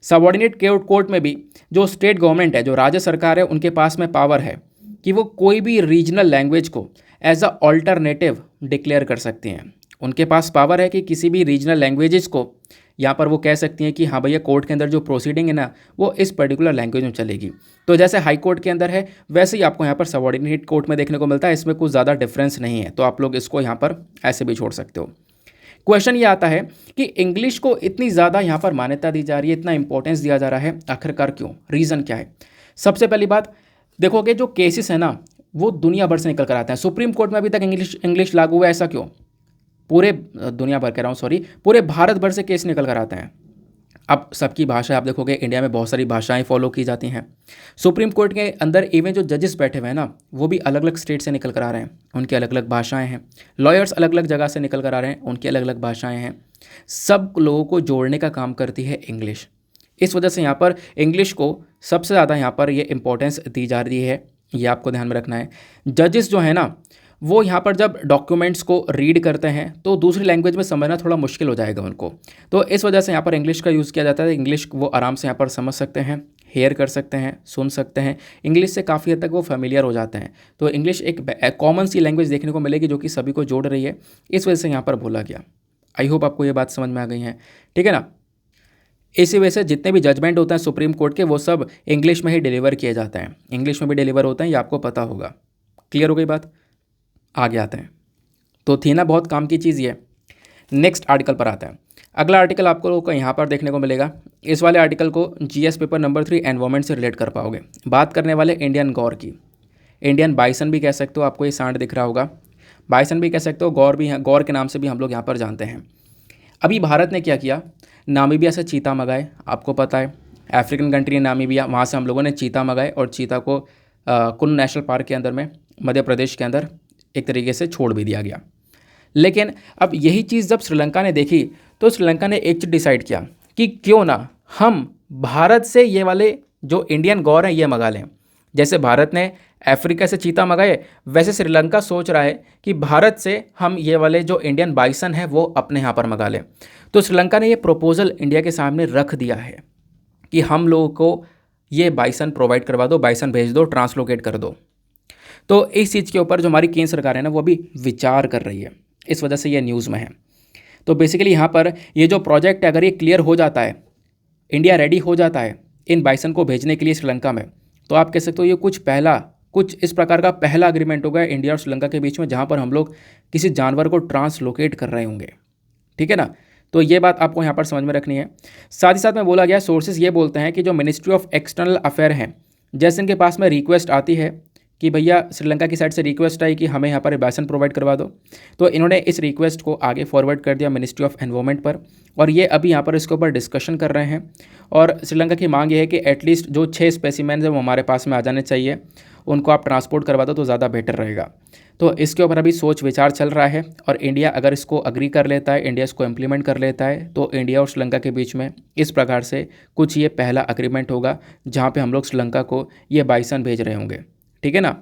सबऑर्डिनेट कोर्ट में भी जो स्टेट गवर्नमेंट है, जो राज्य सरकार है, उनके पास में पावर है कि वो कोई भी रीजनल लैंग्वेज को एज अ ऑल्टरनेटिव डिक्लेयर कर सकती हैं। उनके पास पावर है कि किसी भी रीजनल लैंग्वेजेस को यहाँ पर वो कह सकती हैं कि हाँ भैया कोर्ट के अंदर जो प्रोसीडिंग है ना वो इस पर्टिकुलर लैंग्वेज में चलेगी। तो जैसे हाई कोर्ट के अंदर है वैसे ही आपको यहाँ पर सबऑर्डिनेट कोर्ट में देखने को मिलता है। इसमें कुछ ज़्यादा डिफरेंस नहीं है, तो आप लोग इसको यहाँ पर ऐसे भी छोड़ सकते हो। क्वेश्चन ये आता है कि इंग्लिश को इतनी ज़्यादा यहाँ पर मान्यता दी जा रही है, इतना इंपॉर्टेंस दिया जा रहा है, आखिरकार क्यों, रीज़न क्या है? सबसे पहली बात देखोगे जो केसेस है ना वो दुनिया भर से निकल कर आते हैं। सुप्रीम कोर्ट में अभी तक इंग्लिश लागू है, ऐसा क्यों? पूरे दुनिया भर कह रहा हूँ, सॉरी, पूरे भारत भर से केस निकल कर आते हैं। अब सबकी भाषा आप देखोगे, इंडिया में बहुत सारी भाषाएं फॉलो की जाती हैं। सुप्रीम कोर्ट के अंदर इवन जो जजेस बैठे हुए हैं ना वो भी अलग अलग स्टेट से निकल कर आ रहे हैं, उनकी अलग अलग भाषाएं हैं। लॉयर्स अलग अलग जगह से निकल कर आ रहे हैं, उनकी अलग अलग भाषाएं हैं। सब लोगों को जोड़ने का काम करती है इंग्लिश। इस वजह से यहाँ पर इंग्लिश को सबसे ज़्यादा यहाँ पर ये इंपॉर्टेंस दी जा रही है, ये आपको ध्यान में रखना है। जजेस जो है ना, वो यहाँ पर जब डॉक्यूमेंट्स को रीड करते हैं तो दूसरी लैंग्वेज में समझना थोड़ा मुश्किल हो जाएगा उनको, तो इस वजह से यहाँ पर इंग्लिश का यूज़ किया जाता है। इंग्लिश वो आराम से यहाँ पर समझ सकते हैं, हेयर कर सकते हैं, सुन सकते हैं, इंग्लिश से काफ़ी हद तक वो फेमिलियर हो जाते हैं। तो इंग्लिश एक कॉमन सी लैंग्वेज देखने को मिलेगी जो कि सभी को जोड़ रही है, इस वजह से यहाँ पर बोला गया। आई होप आपको ये बात समझ में आ गई है, ठीक है ना। इसी वजह से जितने भी जजमेंट होते हैं सुप्रीम कोर्ट के, वो सब इंग्लिश में ही डिलीवर किए जाते हैं, इंग्लिश में भी डिलीवर होते हैं, ये आपको पता होगा। क्लियर हो गई बात, आगे आते हैं। तो थी ना बहुत काम की चीज़ ये। नेक्स्ट आर्टिकल पर आता है। अगला आर्टिकल आपको लोगों को यहाँ पर देखने को मिलेगा। इस वाले आर्टिकल को जीएस पेपर नंबर 3 एनवायरमेंट से रिलेट कर पाओगे। बात करने वाले इंडियन गौर की, इंडियन बाइसन भी कह सकते हो, आपको ये सांड दिख रहा होगा, बाइसन भी कह सकते हो, गौर भी है, गौर के नाम से भी हम लोग यहाँ पर जानते हैं। अभी भारत ने क्या किया, नामीबिया से चीता मंगाए, आपको पता है अफ्रीकन कंट्री है नामीबिया, वहाँ से हम लोगों ने चीता मंगाए और चीता को कुन्न नेशनल पार्क के अंदर में मध्य प्रदेश के अंदर एक तरीके से छोड़ भी दिया गया। लेकिन अब यही चीज़ जब श्रीलंका ने देखी तो श्रीलंका ने एक चीज़ डिसाइड किया कि क्यों ना हम भारत से ये वाले जो इंडियन गौर हैं ये मंगा लें। जैसे भारत ने अफ्रीका से चीता मंगाए, वैसे श्रीलंका सोच रहा है कि भारत से हम ये वाले जो इंडियन बाइसन है वो अपने यहाँ पर मंगा लें। तो श्रीलंका ने ये प्रपोजल इंडिया के सामने रख दिया है कि हम लोगों को ये बाइसन प्रोवाइड करवा दो, बाइसन भेज दो, ट्रांसलोकेट कर दो। तो इस चीज़ के ऊपर जो हमारी केंद्र सरकार है ना वो अभी विचार कर रही है, इस वजह से ये न्यूज़ में है। तो बेसिकली यहाँ पर ये जो प्रोजेक्ट है अगर ये क्लियर हो जाता है, इंडिया रेडी हो जाता है इन बाइसन को भेजने के लिए श्रीलंका में, तो आप कह सकते हो ये कुछ इस प्रकार का पहला एग्रीमेंट होगा इंडिया और श्रीलंका के बीच में, जहाँ पर हम लोग किसी जानवर को ट्रांसलोकेट कर रहे होंगे, ठीक है ना। तो ये बात आपको यहाँ पर समझ में रखनी है। साथ ही साथ में बोला गया, सोर्सेज ये बोलते हैं कि जो मिनिस्ट्री ऑफ एक्सटर्नल अफेयर हैं, जैसे इनके पास में रिक्वेस्ट आती है कि भैया श्रीलंका की साइड से रिक्वेस्ट आई कि हमें यहाँ पर बाइसन प्रोवाइड करवा दो, तो इन्होंने इस रिक्वेस्ट को आगे फॉरवर्ड कर दिया मिनिस्ट्री ऑफ एनवायरमेंट पर, और ये अभी यहाँ पर इसके ऊपर डिस्कशन कर रहे हैं। और श्रीलंका की मांग ये है कि एटलीस्ट जो 6 स्पेसिमेन है वो हमारे पास में आ जाने चाहिए, उनको आप ट्रांसपोर्ट करवा दो तो ज़्यादा बेटर रहेगा। तो इसके ऊपर अभी सोच विचार चल रहा है, और इंडिया अगर इसको अग्री कर लेता है, इंडिया इसको इम्प्लीमेंट कर लेता है, तो इंडिया और श्रीलंका के बीच में इस प्रकार से कुछ ये पहला अग्रीमेंट होगा जहाँ पे हम लोग श्रीलंका को ये बाइसन भेज रहे होंगे, ठीक है ना।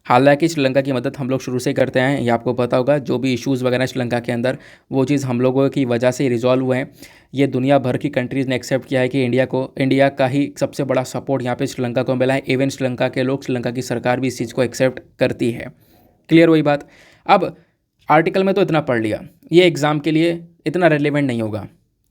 हालांकि श्रीलंका की मदद हम लोग शुरू से करते हैं, ये आपको पता होगा, जो भी इश्यूज़ वगैरह श्रीलंका के अंदर वो चीज़ हम लोगों की वजह से रिजॉल्व हुए हैं। ये दुनिया भर की कंट्रीज़ ने एक्सेप्ट किया है कि इंडिया का ही सबसे बड़ा सपोर्ट यहाँ पे श्रीलंका को मिला है। इवन श्रीलंका के लोग, श्रीलंका की सरकार भी इस चीज़ को एक्सेप्ट करती है। क्लियर हुई बात। अब आर्टिकल में तो इतना पढ़ लिया, ये एग्ज़ाम के लिए इतना रेलिवेंट नहीं होगा,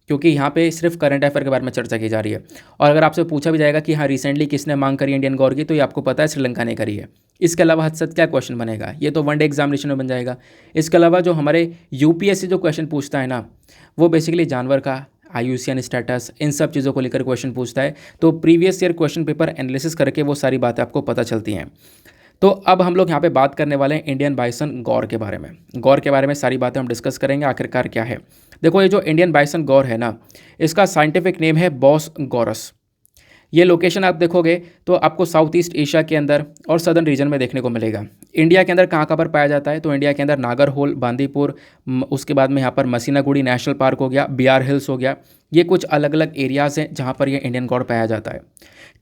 क्योंकि यहाँ पे सिर्फ करंट अफेयर के बारे में चर्चा की जा रही है। और अगर आपसे पूछा भी जाएगा कि हाँ रिसेंटली किसने मांग करी इंडियन गौर की, तो ये आपको पता है श्रीलंका ने करी है। इसके अलावा हद से क्या क्वेश्चन बनेगा, ये तो वनडे एग्जामिनेशन में बन जाएगा। इसके अलावा जो हमारे यूपीएससी जो क्वेश्चन पूछता है ना, वो बेसिकली जानवर का IUCN स्टेटस, इन सब चीज़ों को लेकर क्वेश्चन पूछता है। तो previous year question paper analysis करके वो सारी बातें आपको पता चलती हैं। तो अब हम लोग यहाँ पे बात करने वाले हैं इंडियन बाइसन गौर के बारे में। गौर के बारे में सारी बातें हम डिस्कस करेंगे, आखिरकार क्या है। देखो, ये जो इंडियन बाइसन गौर है ना, इसका साइंटिफिक नेम है बॉस गौरस। ये लोकेशन आप देखोगे तो आपको साउथ ईस्ट एशिया के अंदर और सदर्न रीजन में देखने को मिलेगा। इंडिया के अंदर कहाँ कहाँ पर पाया जाता है, तो इंडिया के अंदर नागरहोल, बांदीपुर, उसके बाद में यहाँ पर मसीनागुड़ी नेशनल पार्क हो गया, बिहार हिल्स हो गया, ये कुछ अलग अलग एरियाज़ हैं जहाँ पर ये इंडियन गौर पाया जाता है।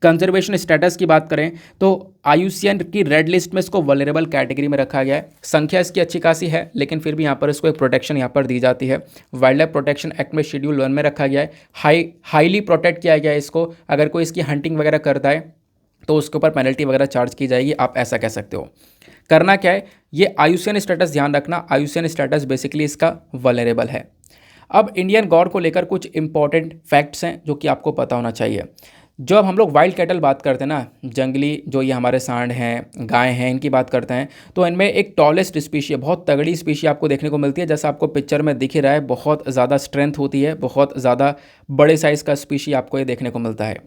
कंजर्वेशन स्टेटस की बात करें तो IUCN की रेड लिस्ट में इसको वल्नरेबल कैटेगरी में रखा गया है। संख्या इसकी अच्छी खासी है, लेकिन फिर भी यहाँ पर इसको एक प्रोटेक्शन यहाँ पर दी जाती है। वाइल्ड लाइफ प्रोटेक्शन एक्ट में शेड्यूल 1 में रखा गया है। हाईली प्रोटेक्ट किया गया है इसको। अगर कोई इसकी हंटिंग वगैरह करता है तो उसके ऊपर पेनल्टी वगैरह चार्ज की जाएगी, आप ऐसा कह सकते हो। करना क्या है, ये IUCN स्टेटस ध्यान रखना, IUCN स्टेटस बेसिकली इसका वल्नरेबल है। अब इंडियन गौर को लेकर कुछ इंपॉर्टेंट फैक्ट्स हैं जो कि आपको पता होना चाहिए। जब हम लोग वाइल्ड कैटल बात करते हैं ना, जंगली जो ये हमारे सांड हैं, गाय हैं, इनकी बात करते हैं, तो इनमें एक टॉलेस्ट स्पीशी है, बहुत तगड़ी स्पीशी आपको देखने को मिलती है। जैसा आपको पिक्चर में दिख ही रहा है, बहुत ज़्यादा स्ट्रेंथ होती है, बहुत ज़्यादा बड़े साइज़ का स्पीशी आपको ये देखने को मिलता है।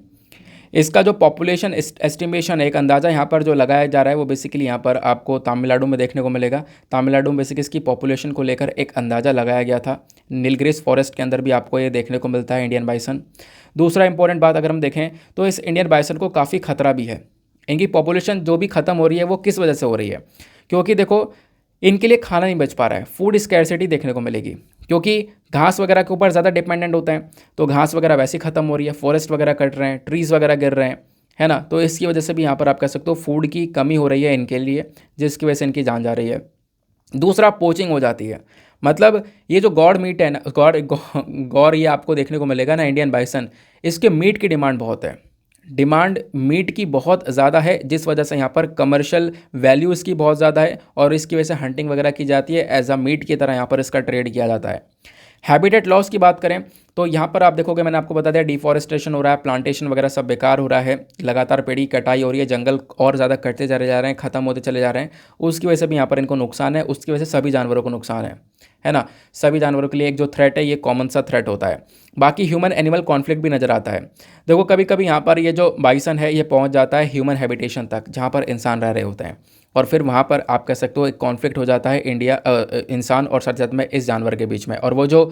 इसका जो पॉपुलेशन एस्टिमेशन, एक अंदाज़ा यहाँ पर जो लगाया जा रहा है, वो बेसिकली यहाँ पर आपको तमिलनाडु में देखने को मिलेगा। तमिलनाडु में बेसिकली इसकी पॉपुलेशन को लेकर एक अंदाज़ा लगाया गया था। नीलगिरीज फॉरेस्ट के अंदर भी आपको ये देखने को मिलता है इंडियन बाइसन। दूसरा इंपॉर्टेंट बात अगर हम देखें तो इस इंडियन बाइसन को काफ़ी खतरा भी है। इनकी पॉपुलेशन जो भी ख़त्म हो रही है वो किस वजह से हो रही है, क्योंकि देखो इनके लिए खाना नहीं बच पा रहा है, फूड स्कैरसिटी देखने को मिलेगी। क्योंकि घास वगैरह के ऊपर ज़्यादा डिपेंडेंट होते हैं, तो घास वगैरह वैसे ख़त्म हो रही है, फॉरेस्ट वगैरह कट रहे हैं, ट्रीज़ वगैरह गिर रहे हैं, है ना। तो इसकी वजह से भी यहाँ पर आप कह सकते हो फूड की कमी हो रही है इनके लिए, जिसकी वजह से इनकी जान जा रही है। दूसरा, पोचिंग हो जाती है। मतलब ये जो गॉड मीट है ना, गौर ये आपको देखने को मिलेगा ना, इंडियन बाइसन, इसके मीट की डिमांड बहुत है। डिमांड मीट की बहुत ज़्यादा है, जिस वजह से यहाँ पर कमर्शियल वैल्यू इसकी बहुत ज़्यादा है और इसकी वजह से हंटिंग वगैरह की जाती है, एज अ मीट की तरह यहाँ पर इसका ट्रेड किया जाता है। हैबिटेट लॉस की बात करें तो यहाँ पर आप देखोगे, मैंने आपको बता दिया, डिफॉरेस्टेशन हो रहा है, प्लांटेशन वगैरह सब बेकार हो रहा है, लगातार पेड़ की कटाई हो रही है, जंगल और ज़्यादा कटते चले जा रहे हैं, ख़त्म होते चले जा रहे हैं। उसकी वजह से भी यहाँ पर इनको नुकसान है, उसकी वजह से सभी जानवरों को नुकसान है ना। सभी जानवरों के लिए एक जो थ्रेट है, ये कॉमन सा थ्रेट होता है। बाकी ह्यूमन एनिमल कॉन्फ्लिक्ट भी नज़र आता है। देखो कभी कभी यहाँ पर ये जो बाइसन है, ये पहुँच जाता है ह्यूमन हैबिटेशन तक, जहाँ पर इंसान रह रहे होते हैं, और फिर वहाँ पर आप कह सकते हो एक कॉन्फ्लिक्ट हो जाता है इंसान और साथ साथ में इस जानवर के बीच में। और वो जो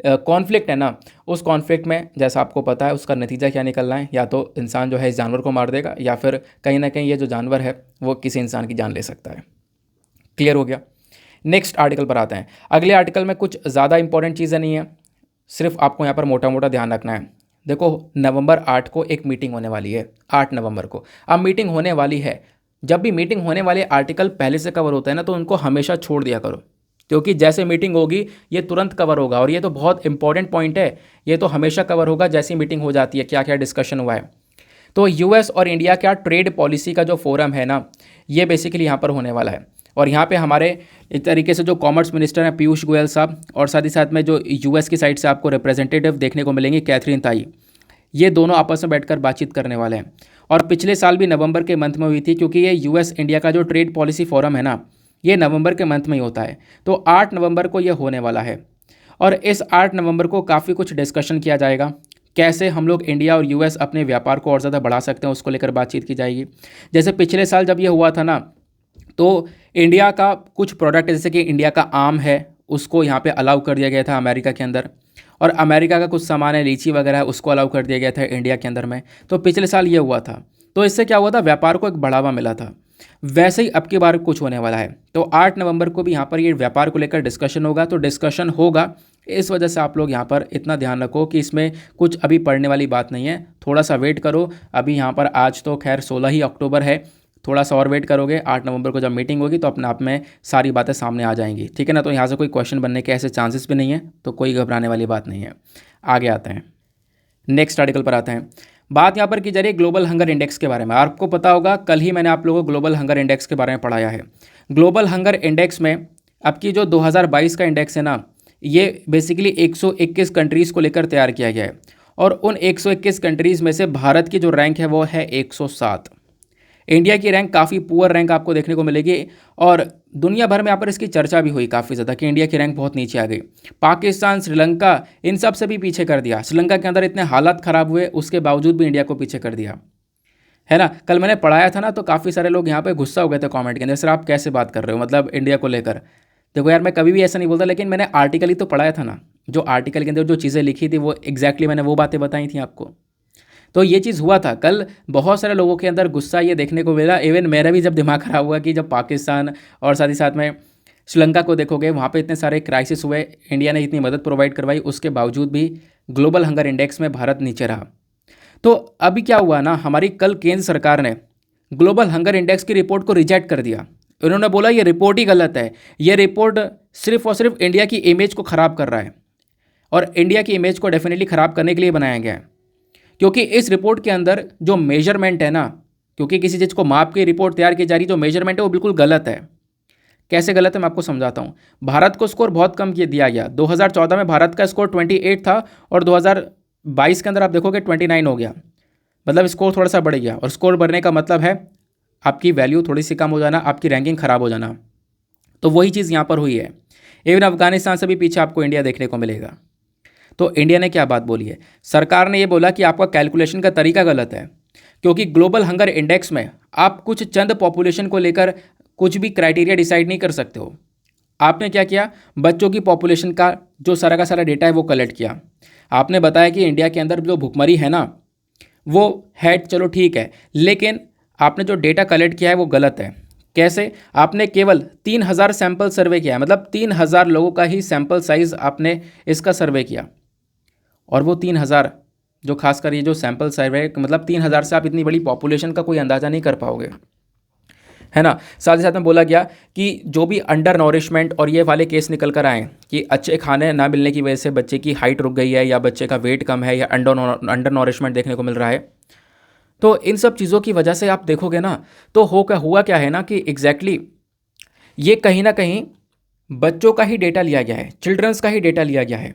कॉन्फ्लिक्ट है ना, उस कॉन्फ्लिक्ट में जैसा आपको पता है उसका नतीजा क्या निकलना है, या तो इंसान जो है इस जानवर को मार देगा, या फिर कहीं ना कहीं ये जो जानवर है वो किसी इंसान की जान ले सकता है। क्लियर हो गया। नेक्स्ट आर्टिकल पर आते हैं। अगले आर्टिकल में कुछ ज़्यादा इंपॉर्टेंट चीज़ें नहीं है, सिर्फ आपको यहाँ पर मोटा मोटा ध्यान रखना है। देखो नवंबर 8 को एक मीटिंग होने वाली है, 8 नवंबर को। अब मीटिंग होने वाली है, जब भी मीटिंग होने वाले आर्टिकल पहले से कवर होता है ना, तो उनको हमेशा छोड़ दिया करो, क्योंकि जैसे मीटिंग होगी ये तुरंत कवर होगा, और ये तो बहुत इंपॉर्टेंट पॉइंट है, ये तो हमेशा कवर होगा जैसी मीटिंग हो जाती है, क्या क्या डिस्कशन हुआ है। तो यूएस और इंडिया का ट्रेड पॉलिसी का जो फोरम है ना, ये बेसिकली यहाँ पर होने वाला है। और यहाँ पे हमारे एक तरीके से जो कॉमर्स मिनिस्टर हैं पीयूष गोयल साहब, और साथ ही साथ में जो यूएस की साइड से आपको रिप्रेजेंटेटिव देखने को मिलेंगे कैथरीन ताई, ये दोनों आपस में बैठकर बातचीत करने वाले हैं। और पिछले साल भी नवंबर के मंथ में हुई थी, क्योंकि ये यूएस इंडिया का जो ट्रेड पॉलिसी फोरम है ना, ये नवंबर के मंथ में ही होता है। तो 8 नवंबर को ये होने वाला है, और इस 8 नवंबर को काफ़ी कुछ डिस्कशन किया जाएगा। कैसे हम लोग इंडिया और यूएस अपने व्यापार को और ज़्यादा बढ़ा सकते हैं, उसको लेकर बातचीत की जाएगी। जैसे पिछले साल जब ये हुआ था ना, तो इंडिया का कुछ प्रोडक्ट, जैसे कि इंडिया का आम है, उसको यहाँ पे अलाउ कर दिया गया था अमेरिका के अंदर, और अमेरिका का कुछ सामान है, लीची वगैरह है, उसको अलाउ कर दिया गया था इंडिया के अंदर में। तो पिछले साल ये हुआ था, तो इससे क्या हुआ था, व्यापार को एक बढ़ावा मिला था। वैसे ही अब की बार कुछ होने वाला है। तो 8 नवंबर को भी यहाँ पर ये व्यापार को लेकर डिस्कशन होगा। तो डिस्कशन होगा, इस वजह से आप लोग यहाँ पर इतना ध्यान रखो कि इसमें कुछ अभी पढ़ने वाली बात नहीं है, थोड़ा सा वेट करो। अभी यहाँ पर आज तो खैर 16 ही अक्टूबर है, थोड़ा सा और वेट करोगे, 8 नवंबर को जब मीटिंग होगी तो अपने आप में सारी बातें सामने आ जाएंगी, ठीक है ना। तो यहाँ से कोई क्वेश्चन बनने के ऐसे चांसेस भी नहीं है, तो कोई घबराने वाली बात नहीं है। आगे आते हैं, नेक्स्ट आर्टिकल पर आते हैं। बात यहाँ पर की जा रही है ग्लोबल हंगर इंडेक्स के बारे में। आपको पता होगा, कल ही मैंने आप लोगों को ग्लोबल हंगर इंडेक्स के बारे में पढ़ाया है। ग्लोबल हंगर इंडेक्स में अब की जो 2022 का इंडेक्स है ना, ये बेसिकली 121 कंट्रीज़ को लेकर तैयार किया गया है, और उन 121 कंट्रीज़ में से भारत की जो रैंक है वो है 107। इंडिया की रैंक काफ़ी पुअर रैंक आपको देखने को मिलेगी, और दुनिया भर में यहाँ पर इसकी चर्चा भी हुई काफ़ी ज़्यादा कि इंडिया की रैंक बहुत नीचे आ गई। पाकिस्तान, श्रीलंका, इन सब से भी पीछे कर दिया। श्रीलंका के अंदर इतने हालात ख़राब हुए, उसके बावजूद भी इंडिया को पीछे कर दिया, है ना। कल मैंने पढ़ाया था ना, तो काफ़ी सारे लोग यहाँ पे गुस्सा हो गए थे कमेंट के अंदर, सर आप कैसे बात कर रहे हो, मतलब इंडिया को लेकर। देखो यार, मैं कभी भी ऐसा नहीं बोलता, लेकिन मैंने आर्टिकल ही तो पढ़ाया था ना, जो आर्टिकल के अंदर जो चीज़ें लिखी थी वो एग्जैक्टली मैंने वो बातें बताई थी आपको। तो ये चीज़ हुआ था कल, बहुत सारे लोगों के अंदर गुस्सा ये देखने को मिला। इवन मेरा भी जब दिमाग खराब हुआ कि जब पाकिस्तान और साथ ही साथ में श्रीलंका को देखोगे, वहाँ पे इतने सारे क्राइसिस हुए, इंडिया ने इतनी मदद प्रोवाइड करवाई, उसके बावजूद भी ग्लोबल हंगर इंडेक्स में भारत नीचे रहा। तो अभी क्या हुआ ना, हमारी कल केंद्र सरकार ने ग्लोबल हंगर इंडेक्स की रिपोर्ट को रिजेक्ट कर दिया। उन्होंने बोला ये रिपोर्ट ही गलत है, ये रिपोर्ट सिर्फ और सिर्फ इंडिया की इमेज को ख़राब कर रहा है, और इंडिया की इमेज को डेफिनेटली ख़राब करने के लिए बनाया गया है। क्योंकि इस रिपोर्ट के अंदर जो मेजरमेंट है ना, क्योंकि किसी चीज़ को माप के रिपोर्ट तैयार की जा रही, जो मेजरमेंट है वो बिल्कुल गलत है। कैसे गलत है मैं आपको समझाता हूँ। भारत को स्कोर बहुत कम दिया गया। 2014 में भारत का स्कोर 28 था, और 2022 के अंदर आप देखोगे 29 हो गया, मतलब स्कोर थोड़ा सा बढ़ गया। और स्कोर बढ़ने का मतलब है आपकी वैल्यू थोड़ी सी कम हो जाना, आपकी रैंकिंग ख़राब हो जाना। तो वही चीज़ यहाँ पर हुई है। इवन अफगानिस्तान से भी पीछे आपको इंडिया देखने को मिलेगा। तो इंडिया ने क्या बात बोली है, सरकार ने ये बोला कि आपका कैलकुलेशन का तरीका गलत है, क्योंकि ग्लोबल हंगर इंडेक्स में आप कुछ चंद पॉपुलेशन को लेकर कुछ भी क्राइटेरिया डिसाइड नहीं कर सकते हो। आपने क्या किया, बच्चों की पॉपुलेशन का जो सारा का सारा डेटा है वो कलेक्ट किया। आपने बताया कि इंडिया के अंदर जो भुखमरी है ना वो है, चलो ठीक है, लेकिन आपने जो डेटा कलेक्ट किया है वो गलत है। कैसे? आपने केवल 3000 सैंपल सर्वे किया है, मतलब 3000 लोगों का ही सैंपल साइज आपने इसका सर्वे किया, और वो 3000 जो खासकर ये जो सैंपल सर्वे, मतलब 3000 से आप इतनी बड़ी पॉपुलेशन का कोई अंदाज़ा नहीं कर पाओगे, है ना। साथ ही साथ में बोला गया कि जो भी अंडर नॉरिशमेंट और ये वाले केस निकल कर आए कि अच्छे खाने ना मिलने की वजह से बच्चे की हाइट रुक गई है, या बच्चे का वेट कम है, या अंडर नॉरिशमेंट देखने को मिल रहा है, तो इन सब चीज़ों की वजह से आप देखोगे ना, तो हुआ क्या है ना कि एग्जैक्टली ये कहीं ना कहीं बच्चों का ही डेटा लिया गया है, चिल्ड्रंस का ही डेटा लिया गया है।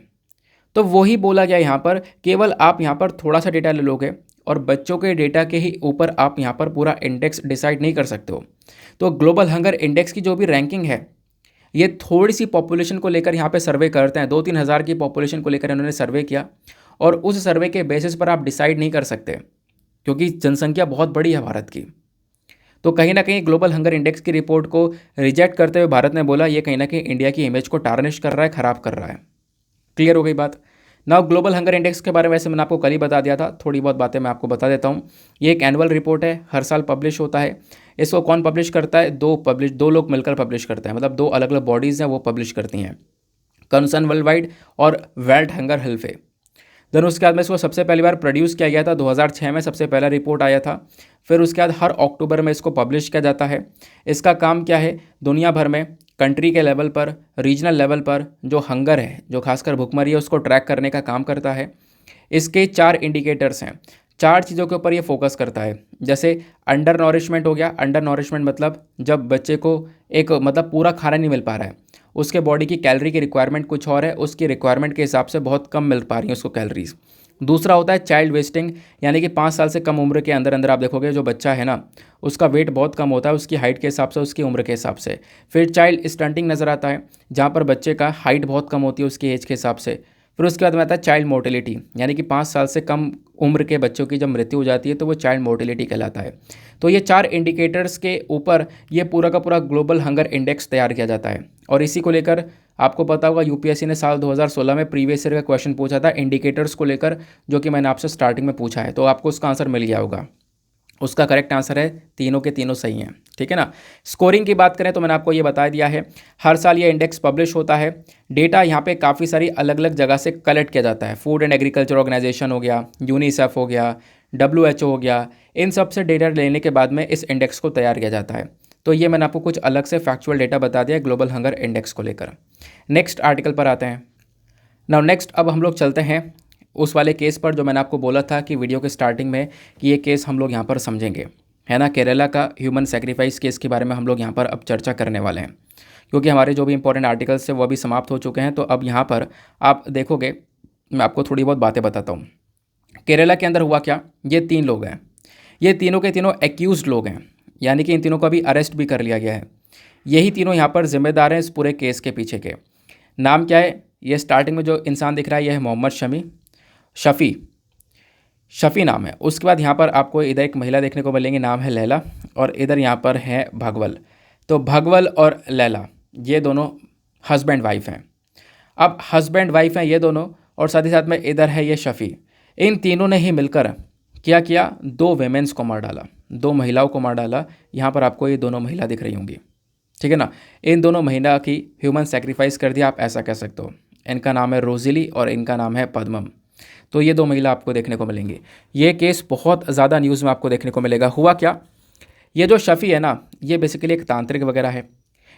तो वही बोला गया यहाँ पर, केवल आप यहाँ पर थोड़ा सा डेटा ले लोगे और बच्चों के डेटा के ही ऊपर आप यहाँ पर पूरा इंडेक्स डिसाइड नहीं कर सकते हो। तो ग्लोबल हंगर इंडेक्स की जो भी रैंकिंग है, ये थोड़ी सी पॉपुलेशन को लेकर यहाँ पे सर्वे करते हैं, 2-3 हज़ार की पॉपुलेशन को लेकर इन्होंने सर्वे किया, और उस सर्वे के बेसिस पर आप डिसाइड नहीं कर सकते, क्योंकि जनसंख्या बहुत बड़ी है भारत की। तो कहीं ना कहीं ग्लोबल हंगर इंडेक्स की रिपोर्ट को रिजेक्ट करते हुए भारत ने बोला ये कहीं ना कहीं इंडिया की इमेज को टार्निश कर रहा है, ख़राब कर रहा है। क्लियर हो गई बात। नाउ ग्लोबल हंगर इंडेक्स के बारे में वैसे मैंने आपको कल ही बता दिया था, थोड़ी बहुत बातें मैं आपको बता देता हूँ। ये एक एनुअल रिपोर्ट है, हर साल पब्लिश होता है। इसको कौन पब्लिश करता है? दो लोग मिलकर पब्लिश करते हैं, मतलब 2 अलग अलग बॉडीज़ हैं वो पब्लिश करती हैं, कंसर्न वर्ल्ड वाइड और वर्ल्ड हंगर हेल्थ। देन उसके बाद में इसको सबसे पहली बार प्रोड्यूस किया गया था 2006 में, सबसे पहला रिपोर्ट आया था। फिर उसके बाद हर अक्टूबर में इसको पब्लिश किया जाता है। इसका काम क्या है? दुनिया भर में कंट्री के लेवल पर, रीजनल लेवल पर जो हंगर है, जो खासकर भुखमरी है, उसको ट्रैक करने का काम करता है। इसके 4 इंडिकेटर्स हैं, 4 चीज़ों के ऊपर ये फोकस करता है। जैसे अंडर नॉरिशमेंट हो गया, अंडर नॉरिशमेंट मतलब जब बच्चे को एक मतलब पूरा खाना नहीं मिल पा रहा है, उसके बॉडी की कैलोरी की रिक्वायरमेंट कुछ और है, उसकी रिक्वायरमेंट के हिसाब से बहुत कम मिल पा रही है उसको कैलोरीज। दूसरा होता है चाइल्ड वेस्टिंग, यानी कि 5 साल से कम उम्र के अंदर अंदर आप देखोगे जो बच्चा है ना, उसका वेट बहुत कम होता है उसकी हाइट के हिसाब से, उसकी उम्र के हिसाब से। फिर चाइल्ड स्टंटिंग नज़र आता है, जहाँ पर बच्चे का हाइट बहुत कम होती है उसकी एज के हिसाब से। फिर उसके बाद में आता है चाइल्ड मोर्टेलिटी, यानी कि 5 साल से कम उम्र के बच्चों की जब मृत्यु हो जाती है तो वो चाइल्ड मोर्टेलिटी कहलाता है। तो ये 4 इंडिकेटर्स के ऊपर ये पूरा का पूरा ग्लोबल हंगर इंडेक्स तैयार किया जाता है। और इसी को लेकर आपको पता होगा यूपीएससी ने साल 2016 में प्रीवियस ईयर का क्वेश्चन पूछा था इंडिकेटर्स को लेकर, जो कि मैंने आपसे स्टार्टिंग में पूछा है, तो आपको उसका आंसर मिल गया होगा। उसका करेक्ट आंसर है तीनों के तीनों सही हैं, ठीक है ना। स्कोरिंग की बात करें तो मैंने आपको ये बता दिया है, हर साल ये इंडेक्स पब्लिश होता है। डेटा यहाँ पे काफ़ी सारी अलग अलग जगह से कलेक्ट किया जाता है, फूड एंड एग्रीकल्चर ऑर्गेनाइजेशन हो गया, यूनिसेफ हो गया, WHO हो गया, इन सब से डेटा लेने के बाद में इस इंडेक्स को तैयार किया जाता है। तो ये मैंने आपको कुछ अलग से फैक्चुअल डेटा बता दिया ग्लोबल हंगर इंडेक्स को लेकर। नेक्स्ट आर्टिकल पर आते हैं। नाउ नेक्स्ट अब हम लोग चलते हैं उस वाले केस पर जो मैंने आपको बोला था कि वीडियो के स्टार्टिंग में कि ये केस हम लोग यहाँ पर समझेंगे, है ना। केरला का ह्यूमन सेक्रीफाइस केस के बारे में हम लोग यहाँ पर अब चर्चा करने वाले हैं, क्योंकि हमारे जो भी इंपॉर्टेंट आर्टिकल्स थे वो अभी समाप्त हो चुके हैं। तो अब यहाँ पर आप देखोगे, मैं आपको थोड़ी बहुत बातें बताता हूँ। केरला के अंदर हुआ क्या, ये 3 लोग हैं, ये तीनों के तीनों एक्यूज्ड लोग हैं, यानी कि इन तीनों को अभी अरेस्ट भी कर लिया गया है। यही तीनों यहाँ पर जिम्मेदार हैं इस पूरे केस के पीछे के। नाम क्या है? ये स्टार्टिंग में जो इंसान दिख रहा है यह है मोहम्मद शफ़ी नाम है। उसके बाद यहाँ पर आपको इधर एक महिला देखने को मिलेंगी, नाम है लैला, और इधर यहाँ पर है भगवल। तो भगवल और लैला ये दोनों हस्बैंड वाइफ हैं। अब हस्बैंड वाइफ हैं ये दोनों, और साथ ही साथ में इधर है ये शफ़ी। इन तीनों ने ही मिलकर क्या किया? 2 वेमेंस को मार डाला, 2 महिलाओं को मार डाला। यहाँ पर आपको ये दोनों महिला दिख रही होंगी, ठीक है ना। इन दोनों महिला की ह्यूमन सेक्रीफाइस कर दिया, आप ऐसा कह सकते हो। इनका नाम है रोजिली और इनका नाम है पद्मम। तो ये 2 महिला आपको देखने को मिलेंगी। ये केस बहुत ज़्यादा न्यूज़ में आपको देखने को मिलेगा। हुआ क्या, ये जो शफ़ी है ना, ये बेसिकली एक तांत्रिक वगैरह है।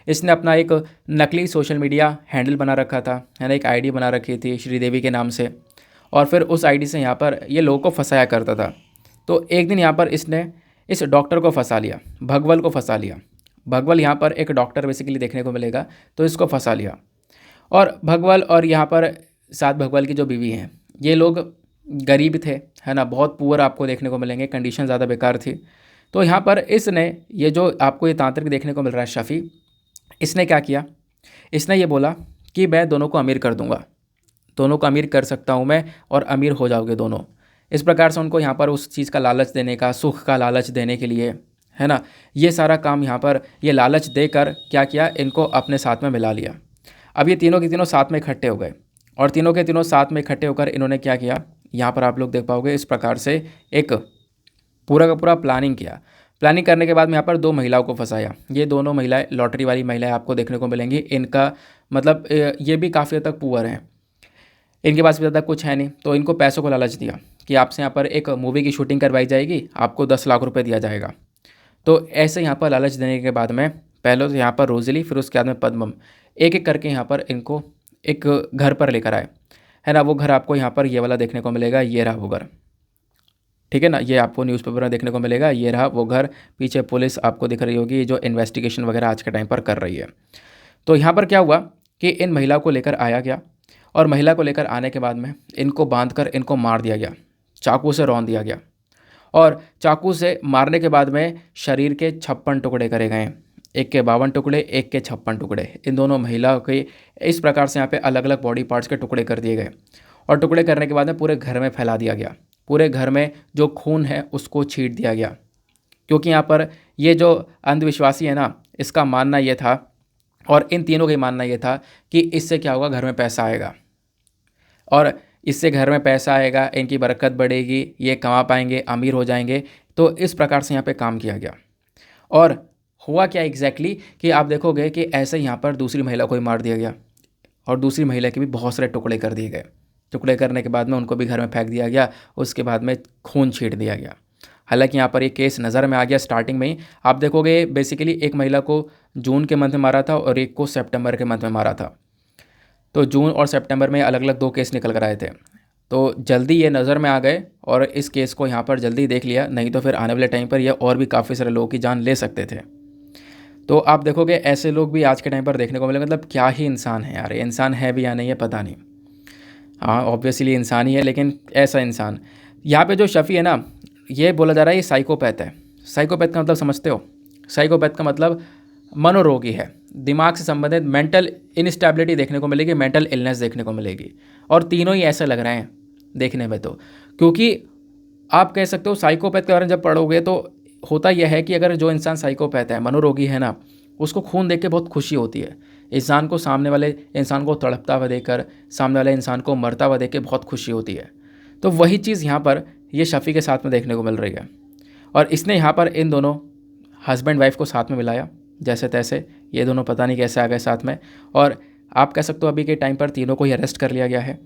इसने अपना एक नकली सोशल मीडिया हैंडल बना रखा था, है ना, एक आईडी बना रखी थी श्रीदेवी के नाम से, और फिर उस आईडी से यहाँ पर ये लोगों को फंसाया करता था। तो एक दिन यहाँ पर इसने इस डॉक्टर को फंसा लिया, भगवल को फंसा लिया। भगवल यहाँ पर एक डॉक्टर बेसिकली देखने को मिलेगा, तो इसको फंसा लिया। और भगवल और यहाँ पर साथ भगवल की जो बीवी हैं, ये लोग गरीब थे, है ना, बहुत पुअर आपको देखने को मिलेंगे, कंडीशन ज़्यादा बेकार थी। तो यहाँ पर इसने ये जो आपको ये तांत्रिक देखने को मिल रहा है शफ़ी, इसने क्या किया? इसने ये बोला कि मैं दोनों को अमीर कर दूंगा, दोनों को अमीर कर सकता हूँ मैं, और अमीर हो जाओगे दोनों। इस प्रकार से उनको यहाँ पर उस चीज़ का लालच देने का, सुख का लालच देने के लिए, है ना, ये सारा काम यहाँ पर ये लालच देकर क्या किया, इनको अपने साथ में मिला लिया। अब ये तीनों के तीनों साथ में इकट्ठे हो गए, और तीनों के तीनों साथ में इकट्ठे होकर इन्होंने क्या किया, यहाँ पर आप लोग देख पाओगे इस प्रकार से एक पूरा का पूरा प्लानिंग किया। प्लानिंग करने के बाद में यहाँ पर 2 महिलाओं को फंसाया। ये दोनों महिलाएं लॉटरी वाली महिलाएं आपको देखने को मिलेंगी। इनका मतलब ये भी काफ़ी हद तक पुअर हैं, इनके पास भी ज़्यादा कुछ है नहीं। तो इनको पैसों को लालच दिया कि आपसे यहाँ पर एक मूवी की शूटिंग करवाई जाएगी, आपको 10 लाख रुपये दिया जाएगा। तो ऐसे यहाँ पर लालच देने के बाद में पहले तो यहाँ पर रोजली, फिर उसके बाद में पद्मम, एक एक करके यहाँ पर इनको एक घर पर लेकर आए, है ना। वो घर आपको यहाँ पर ये वाला देखने को मिलेगा, ये रहा वो घर, ठीक है ना। ये आपको न्यूज़पेपर में देखने को मिलेगा, ये रहा वो घर। पीछे पुलिस आपको दिख रही होगी जो इन्वेस्टिगेशन वगैरह आज के टाइम पर कर रही है। तो यहाँ पर क्या हुआ कि इन महिला को लेकर आया गया, और महिला को लेकर आने के बाद में इनको बांधकर इनको मार दिया गया, चाकू से रौंद दिया गया, और चाकू से मारने के बाद में शरीर के 56 टुकड़े करे गए। एक के 52 टुकड़े, एक के 56 टुकड़े। इन दोनों महिलाओं के इस प्रकार से यहाँ पे अलग अलग बॉडी पार्ट्स के टुकड़े कर दिए गए, और टुकड़े करने के बाद में पूरे घर में फैला दिया गया। पूरे घर में जो खून है उसको छीट दिया गया, क्योंकि यहाँ पर ये जो अंधविश्वासी है ना, इसका मानना ये था, और इन तीनों का मानना ये था कि इससे क्या होगा, घर में पैसा आएगा, और इससे घर में पैसा आएगा, इनकी बरकत बढ़ेगी, ये कमा पाएंगे, अमीर हो जाएंगे। तो इस प्रकार से यहाँ पे काम किया गया। और हुआ क्या एग्जैक्टली कि आप देखोगे कि ऐसे यहाँ पर दूसरी महिला को ही मार दिया गया, और दूसरी महिला के भी बहुत सारे टुकड़े कर दिए गए। टुकड़े करने के बाद में उनको भी घर में फेंक दिया गया, उसके बाद में खून छीट दिया गया। हालांकि यहाँ पर ये केस नज़र में आ गया स्टार्टिंग में ही। आप देखोगे बेसिकली एक महिला को जून के मंथ में मारा था और एक को सितंबर के मंथ में मारा था। तो जून और सितंबर में अलग अलग 2 केस निकल कर आए थे। तो जल्दी ये नज़र में आ गए और इस केस को यहाँ पर जल्दी देख लिया, नहीं तो फिर आने वाले टाइम पर ये और भी काफ़ी सारे लोगों की जान ले सकते थे। तो आप देखोगे ऐसे लोग भी आज के टाइम पर देखने को मिले। मतलब क्या ही इंसान है यार, ये इंसान है भी या नहीं है पता नहीं। हाँ ऑब्वियसली इंसान ही है, लेकिन ऐसा इंसान। यहाँ पे जो शफ़ी है ना, ये बोला जा रहा है ये साइकोपैथ है। साइकोपैथ का मतलब समझते हो? साइकोपैथ का मतलब मनोरोगी है, दिमाग से संबंधित मेंटल इनस्टेबिलिटी देखने को मिलेगी, मेंटल इलनेस देखने को मिलेगी। और तीनों ही ऐसे लग रहे हैं देखने में। तो क्योंकि आप कह सकते हो साइकोपैथ के बारे में जब पढ़ोगे तो होता यह है कि अगर जो इंसान साइकोपैथ है, मनोरोगी है ना, उसको खून देख के बहुत खुशी होती है। इंसान को सामने वाले इंसान को तड़पता हुआ देखकर, सामने वाले इंसान को मरता हुआ देख के बहुत खुशी होती है। तो वही चीज़ यहाँ पर ये शफ़ी के साथ में देखने को मिल रही है। और इसने यहाँ पर इन दोनों हस्बैंड वाइफ को साथ में मिलाया जैसे तैसे। ये दोनों पता नहीं कैसे आ गए साथ में, और आप कह सकते हो अभी के टाइम पर तीनों को ही अरेस्ट कर लिया गया है,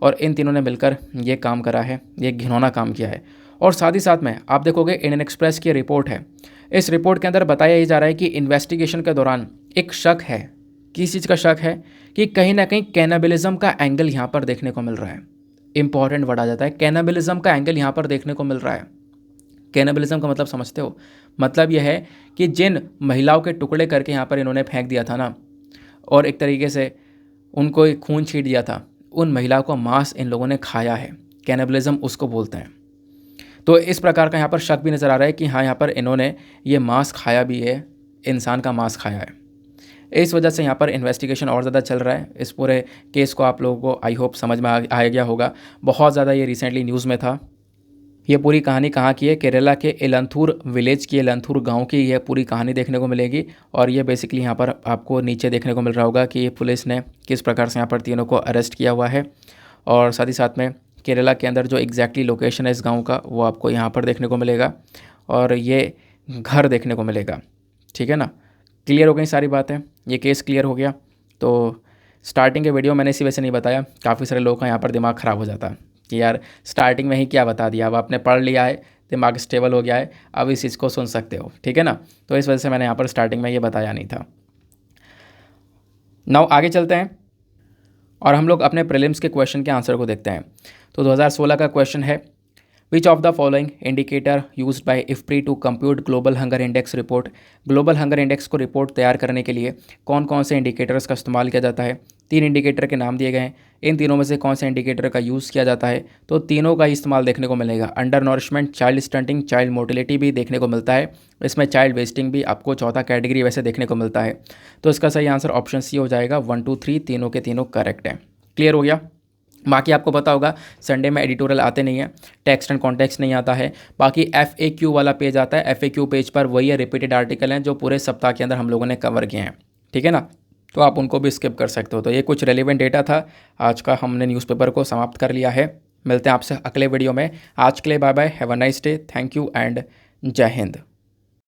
और इन तीनों ने मिलकर ये काम करा है, ये घिनौना काम किया है। और साथ ही साथ में आप देखोगे इंडियन एक्सप्रेस की रिपोर्ट है, इस रिपोर्ट के अंदर बताया ही जा रहा है कि इन्वेस्टिगेशन के दौरान एक शक है। किस चीज़ का शक है? कि कहीं ना कहीं कैनाबिलिज्म का एंगल यहाँ पर देखने को मिल रहा है। इंपॉर्टेंट वर्ड आ जाता है, कैनाबिलिज्म का एंगल यहाँ पर देखने को मिल रहा है। कैनाबिलिज्म का मतलब समझते हो? मतलब यह है कि जिन महिलाओं के टुकड़े करके यहाँ पर इन्होंने फेंक दिया था ना, और एक तरीके से उनको खून छीट दिया था, उन महिलाओं का मांस इन लोगों ने खाया है। कैनाबिलिज्म उसको बोलते हैं। तो इस प्रकार का यहाँ पर शक भी नज़र आ रहा है कि हाँ यहाँ पर इन्होंने ये मांस खाया भी है, इंसान का मांस खाया है। इस वजह से यहाँ पर इन्वेस्टिगेशन और ज़्यादा चल रहा है। इस पूरे केस को आप लोगों को आई होप समझ में आ गया होगा। बहुत ज़्यादा ये रिसेंटली न्यूज़ में था। ये पूरी कहानी कहाँ की है? केरला के एलंथूर विलेज की, एलंथूर गांव की यह पूरी कहानी देखने को मिलेगी। और ये बेसिकली यहाँ पर आपको नीचे देखने को मिल रहा होगा कि ये पुलिस ने किस प्रकार से यहाँ पर तीनों को अरेस्ट किया हुआ है, और साथ ही साथ में केरला के अंदर जो एग्जैक्टली लोकेशन है इस गाँव का वो आपको यहाँ पर देखने को मिलेगा, और ये घर देखने को मिलेगा। ठीक है ना? क्लियर हो गई सारी बातें, ये केस क्लियर हो गया। तो स्टार्टिंग के वीडियो मैंने इसी वजह से नहीं बताया, काफ़ी सारे लोगों का यहाँ पर दिमाग ख़राब हो जाता है कि यार स्टार्टिंग में ही क्या बता दिया। अब आपने पढ़ लिया है, दिमाग स्टेबल हो गया है, अब इस चीज़ को सुन सकते हो। ठीक है ना? तो इस वजह से मैंने यहाँ पर स्टार्टिंग में ये बताया नहीं था। नाउ आगे चलते हैं और हम लोग अपने प्रीलिम्स के क्वेश्चन के आंसर को देखते हैं। तो 2016 का क्वेश्चन है, which of the following indicator used by IFPRI to compute global hunger index report. Global hunger index को रिपोर्ट तैयार करने के लिए कौन कौन से इंडिकेटर्स का इस्तेमाल किया जाता है? 3 इंडिकेटर के नाम दिए गए हैं। इन तीनों में से कौन से इंडिकेटर का यूज़ किया जाता है? तो तीनों का ही इस्तेमाल देखने को मिलेगा। Under nourishment, child stunting, child motility भी देखने को मिलता है। इसमें चाइल्ड वेस्टिंग भी आपको चौथा कैटेगरी वैसे देखने को मिलता है। तो इसका सही आंसर ऑप्शन सी हो जाएगा। 1 2 3 तीनों के तीनों करेक्ट हैं। क्लियर हो गया? बाकी आपको पता होगा संडे में एडिटोरियल आते नहीं है, टेक्स्ट एंड कॉन्टेक्स्ट नहीं आता है। बाकी FAQ वाला पेज आता है। FAQ पेज पर वही है, रिपीटेड आर्टिकल हैं जो पूरे सप्ताह के अंदर हम लोगों ने कवर किए हैं। ठीक है ना? तो आप उनको भी स्किप कर सकते हो। तो ये कुछ रेलिवेंट डेटा था। आज का हमने न्यूज़पेपर को समाप्त कर लिया है। मिलते हैं आपसे अगले वीडियो में। आज के लिए bye bye, have a nice day, thank you and जय हिंद।